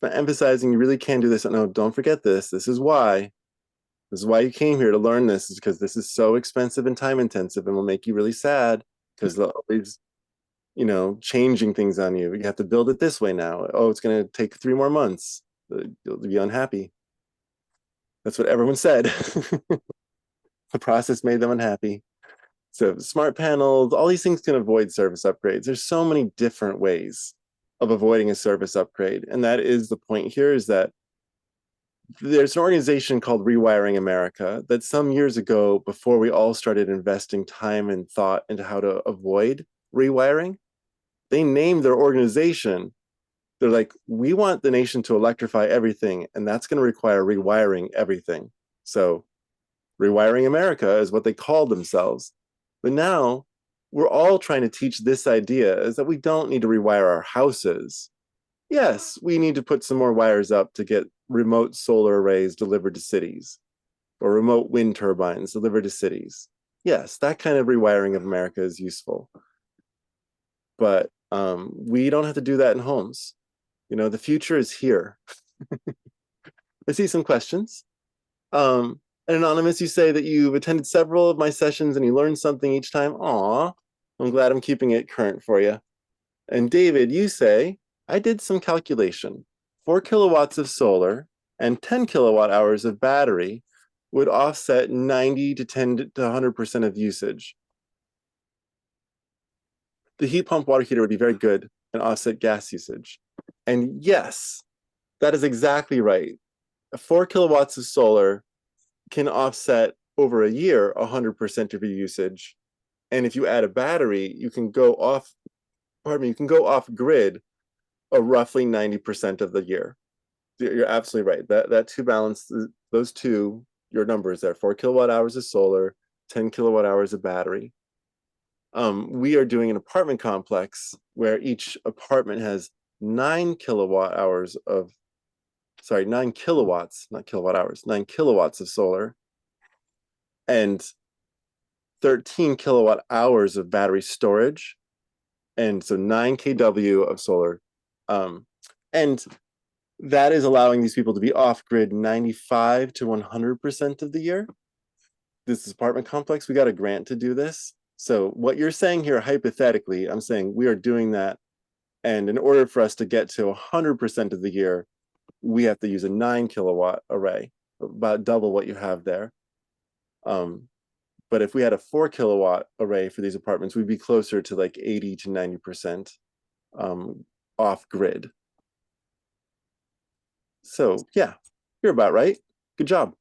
emphasizing you really can do this. No, don't forget this. This is why. This is why you came here to learn this, is because this is so expensive and time intensive and will make you really sad because they'll always, changing things on you. You have to build it this way now. Oh, it's going to take 3 more months. You'll be unhappy. That's what everyone said. The process made them unhappy. So smart panels, all these things can avoid service upgrades. There's so many different ways of avoiding a service upgrade. And that is the point here, is that there's an organization called Rewiring America that some years ago, before we all started investing time and thought into how to avoid rewiring, they named their organization. They're like, we want the nation to electrify everything, and that's going to require rewiring everything. So Rewiring America is what they called themselves. But now we're all trying to teach this idea, is that we don't need to rewire our houses. Yes, we need to put some more wires up to get remote solar arrays delivered to cities, or remote wind turbines delivered to cities. Yes, that kind of rewiring of America is useful. But we don't have to do that in homes. The future is here. I see some questions. And Anonymous, you say that you've attended several of my sessions and you learned something each time. Aw, I'm glad I'm keeping it current for you. And David, you say, I did some calculation. 4 kilowatts of solar and 10 kilowatt hours of battery would offset 90 to 10 to 100% of usage. The heat pump water heater would be very good and offset gas usage. And yes, that is exactly right. 4 kilowatts of solar can offset over a year 100% of your usage. And if you add a battery, you can go off you can go off grid roughly 90% of the year. You're absolutely right. That two balance, those two, your numbers there, 4 kilowatt hours of solar, 10 kilowatt hours of battery. We are doing an apartment complex where each apartment has 9 kilowatts, not kilowatt hours, 9 kilowatts of solar and 13 kilowatt hours of battery storage. And so 9 kW of solar. And that is allowing these people to be off grid 95 to 100% of the year. This is apartment complex. We got a grant to do this. So what you're saying here, hypothetically, I'm saying we are doing that. And in order for us to get to 100% of the year, we have to use a 9 kilowatt array, about double what you have there. But if we had a 4 kilowatt array for these apartments, we'd be closer to like 80 to 90% off grid. So yeah, you're about right. Good job.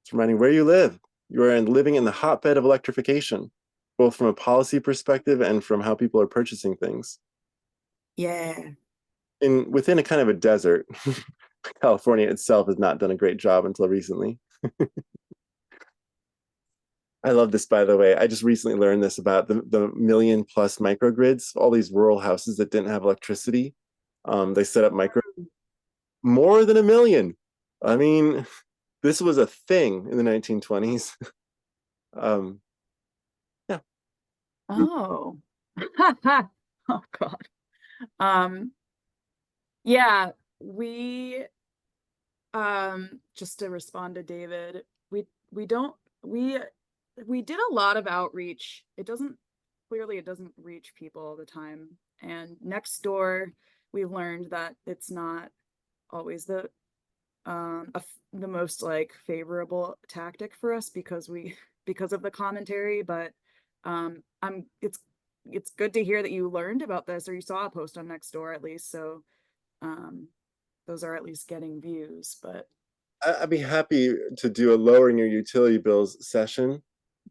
It's reminding where you live. You are living in the hotbed of electrification, both from a policy perspective and from how people are purchasing things. Yeah. Within a kind of a desert, California itself has not done a great job until recently. I love this, by the way. I just recently learned this about the million plus microgrids, all these rural houses that didn't have electricity. They set up more than 1 million. I mean, this was a thing in the 1920s. Yeah. Oh. Oh God. Yeah, we just to respond to David, we did a lot of outreach. It doesn't reach people all the time. And next door, we've learned that it's not always the most like favorable tactic for us because of the commentary, but it's good to hear that you learned about this or you saw a post on Nextdoor at least. So those are at least getting views, but I'd be happy to do a lowering your utility bills session.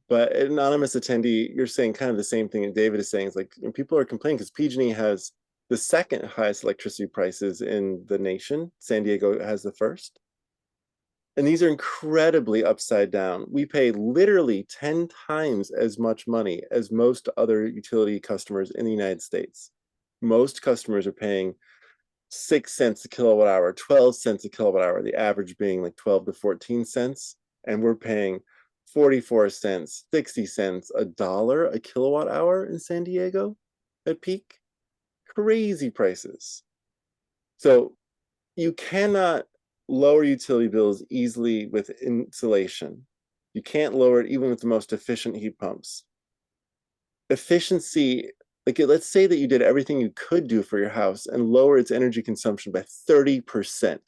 But an anonymous attendee, you're saying kind of the same thing that David is saying. It's like people are complaining because PG&E has the second highest electricity prices in the nation. San Diego has the first. And these are incredibly upside down. We pay literally 10 times as much money as most other utility customers in the United States. Most customers are paying 6 cents a kilowatt hour, 12 cents a kilowatt hour, the average being like 12 to 14 cents. And we're paying 44 cents, 60 cents, $1 a kilowatt hour in San Diego at peak. Crazy prices. So you cannot lower utility bills easily with insulation. You can't lower it even with the most efficient heat pumps. Efficiency, like let's say that you did everything you could do for your house and lower its energy consumption by 30%.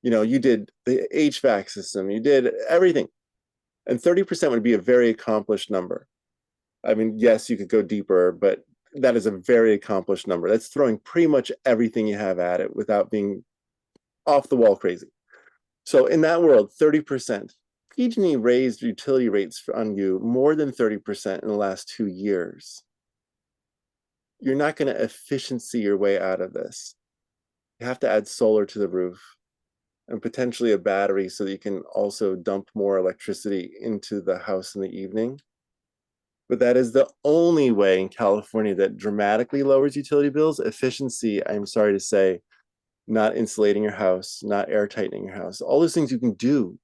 You did the HVAC system, you did everything. And 30% would be a very accomplished number. I mean, yes, you could go deeper, but that is a very accomplished number. That's throwing pretty much everything you have at it without being off the wall crazy. So in that world, 30%. PG&E raised utility rates on you more than 30% in the last 2 years. You're not going to efficiency your way out of this. You have to add solar to the roof and potentially a battery so that you can also dump more electricity into the house in the evening. But that is the only way in California that dramatically lowers utility bills. Efficiency, I'm sorry to say, not insulating your house, not air tightening your house, all those things you can do.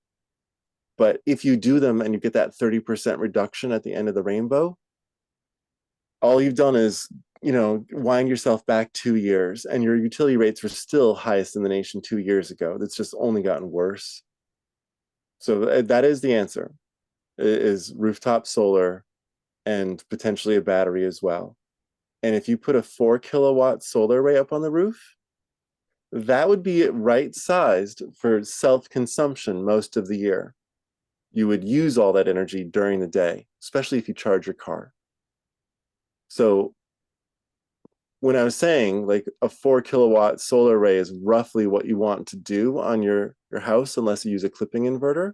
But if you do them and you get that 30% reduction at the end of the rainbow, all you've done is, wind yourself back 2 years, and your utility rates were still highest in the nation 2 years ago. That's just only gotten worse. So that is the answer, is rooftop solar and potentially a battery as well. And if you put a 4 kilowatt solar array up on the roof, that would be right sized for self-consumption most of the year. You would use all that energy during the day, especially if you charge your car. So when I was saying like a 4 kilowatt solar array is roughly what you want to do on your house, unless you use a clipping inverter,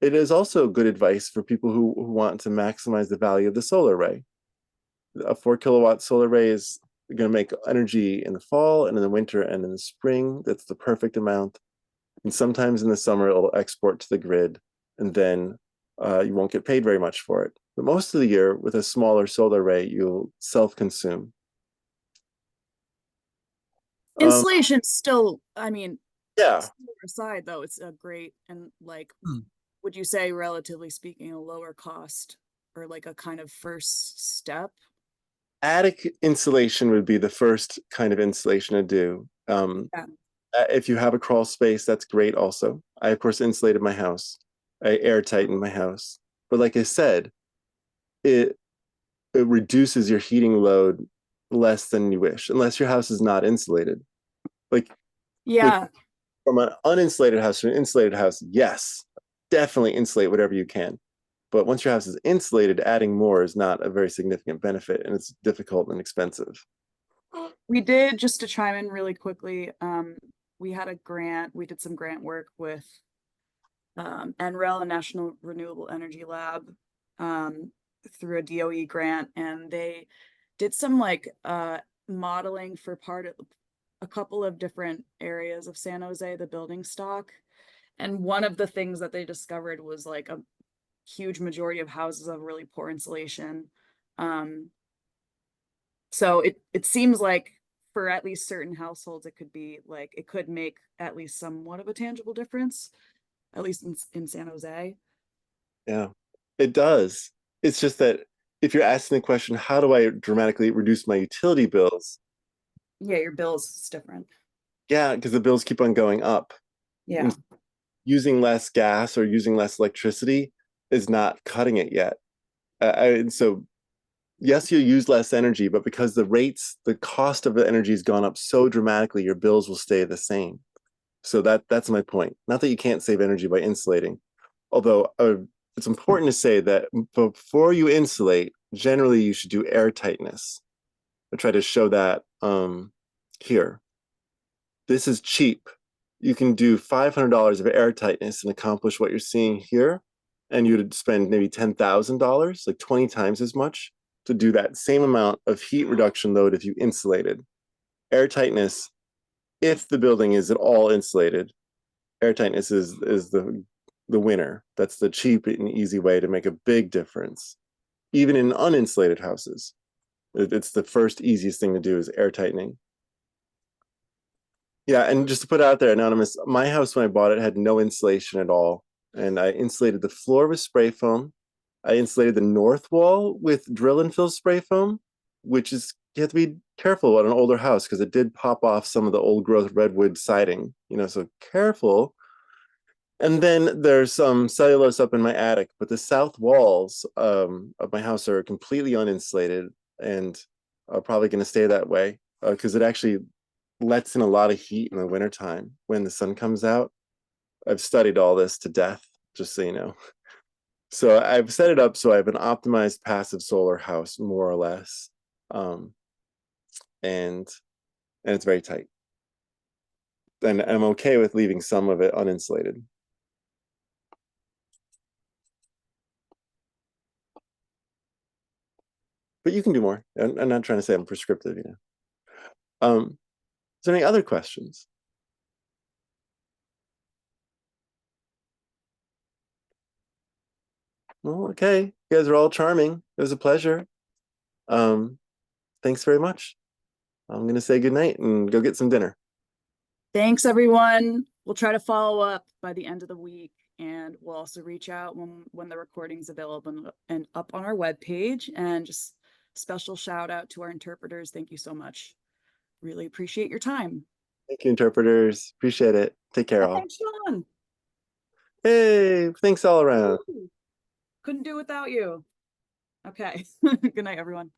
it is also good advice for people who want to maximize the value of the solar array. A 4 kilowatt solar array is going to make energy in the fall and in the winter and in the spring. That's the perfect amount. And sometimes in the summer, it'll export to the grid, and then you won't get paid very much for it. But most of the year, with a smaller solar array, you'll self-consume. Insulation still, I mean, Yeah. solar aside though, it's a great and like, would you say relatively speaking, a lower cost or like a kind of first step? Attic insulation would be the first kind of insulation to do. Yeah. If you have a crawl space, that's great also. I, of course, insulated my house. I air tightened my house. But like I said, it reduces your heating load less than you wish, unless your house is not insulated. Like, Yeah. from an uninsulated house to an insulated house, yes, definitely insulate whatever you can. But once your house is insulated, adding more is not a very significant benefit, and it's difficult and expensive. We did, just to chime in really quickly, we had a grant, we did some grant work with NREL, the National Renewable Energy Lab, through a DOE grant, and they did some like modeling for a couple of different areas of San Jose, the building stock. And one of the things that they discovered was like a huge majority of houses have really poor insulation. So it seems like for at least certain households, it could be like, it could make at least somewhat of a tangible difference, at least in San Jose. Yeah, it does. It's just that if you're asking the question, how do I dramatically reduce my utility bills? Yeah, your bills is different. Yeah, because the bills keep on going up. Yeah. Using less gas or using less electricity is not cutting it yet. And so, yes, you use less energy, but because the cost of the energy has gone up so dramatically, your bills will stay the same. So that's my point. Not that you can't save energy by insulating, although it's important to say that before you insulate, generally you should do air tightness. I try to show that here. This is cheap. You can do $500 of air tightness and accomplish what you're seeing here, and you'd spend maybe $10,000, like 20 times as much, to do that same amount of heat reduction load if you insulated. Air tightness, if the building is at all insulated, air tightness is the winner. That's the cheap and easy way to make a big difference. Even in uninsulated houses, it's the first easiest thing to do is air tightening. Yeah, and just to put it out there, Anonymous, my house when I bought it had no insulation at all. And I insulated the floor with spray foam. I insulated the north wall with drill and fill spray foam, which is, you have to be careful on an older house because it did pop off some of the old growth redwood siding, so careful. And then there's some cellulose up in my attic, but the south walls of my house are completely uninsulated and are probably going to stay that way because it actually lets in a lot of heat in the wintertime when the sun comes out. I've studied all this to death, just so you know. So I've set it up so I have an optimized passive solar house, more or less. And it's very tight. And I'm okay with leaving some of it uninsulated. But you can do more. I'm not trying to say I'm prescriptive, Is there any other questions? Well, okay. You guys are all charming. It was a pleasure. Thanks very much. I'm going to say goodnight and go get some dinner. Thanks, everyone. We'll try to follow up by the end of the week, and we'll also reach out when the recording's available and up on our webpage. And just special shout out to our interpreters. Thank you so much. Really appreciate your time. Thank you, interpreters. Appreciate it. Take care, all. Thanks, Sean. Hey, thanks all around. Couldn't do without you. Okay. Good night, everyone.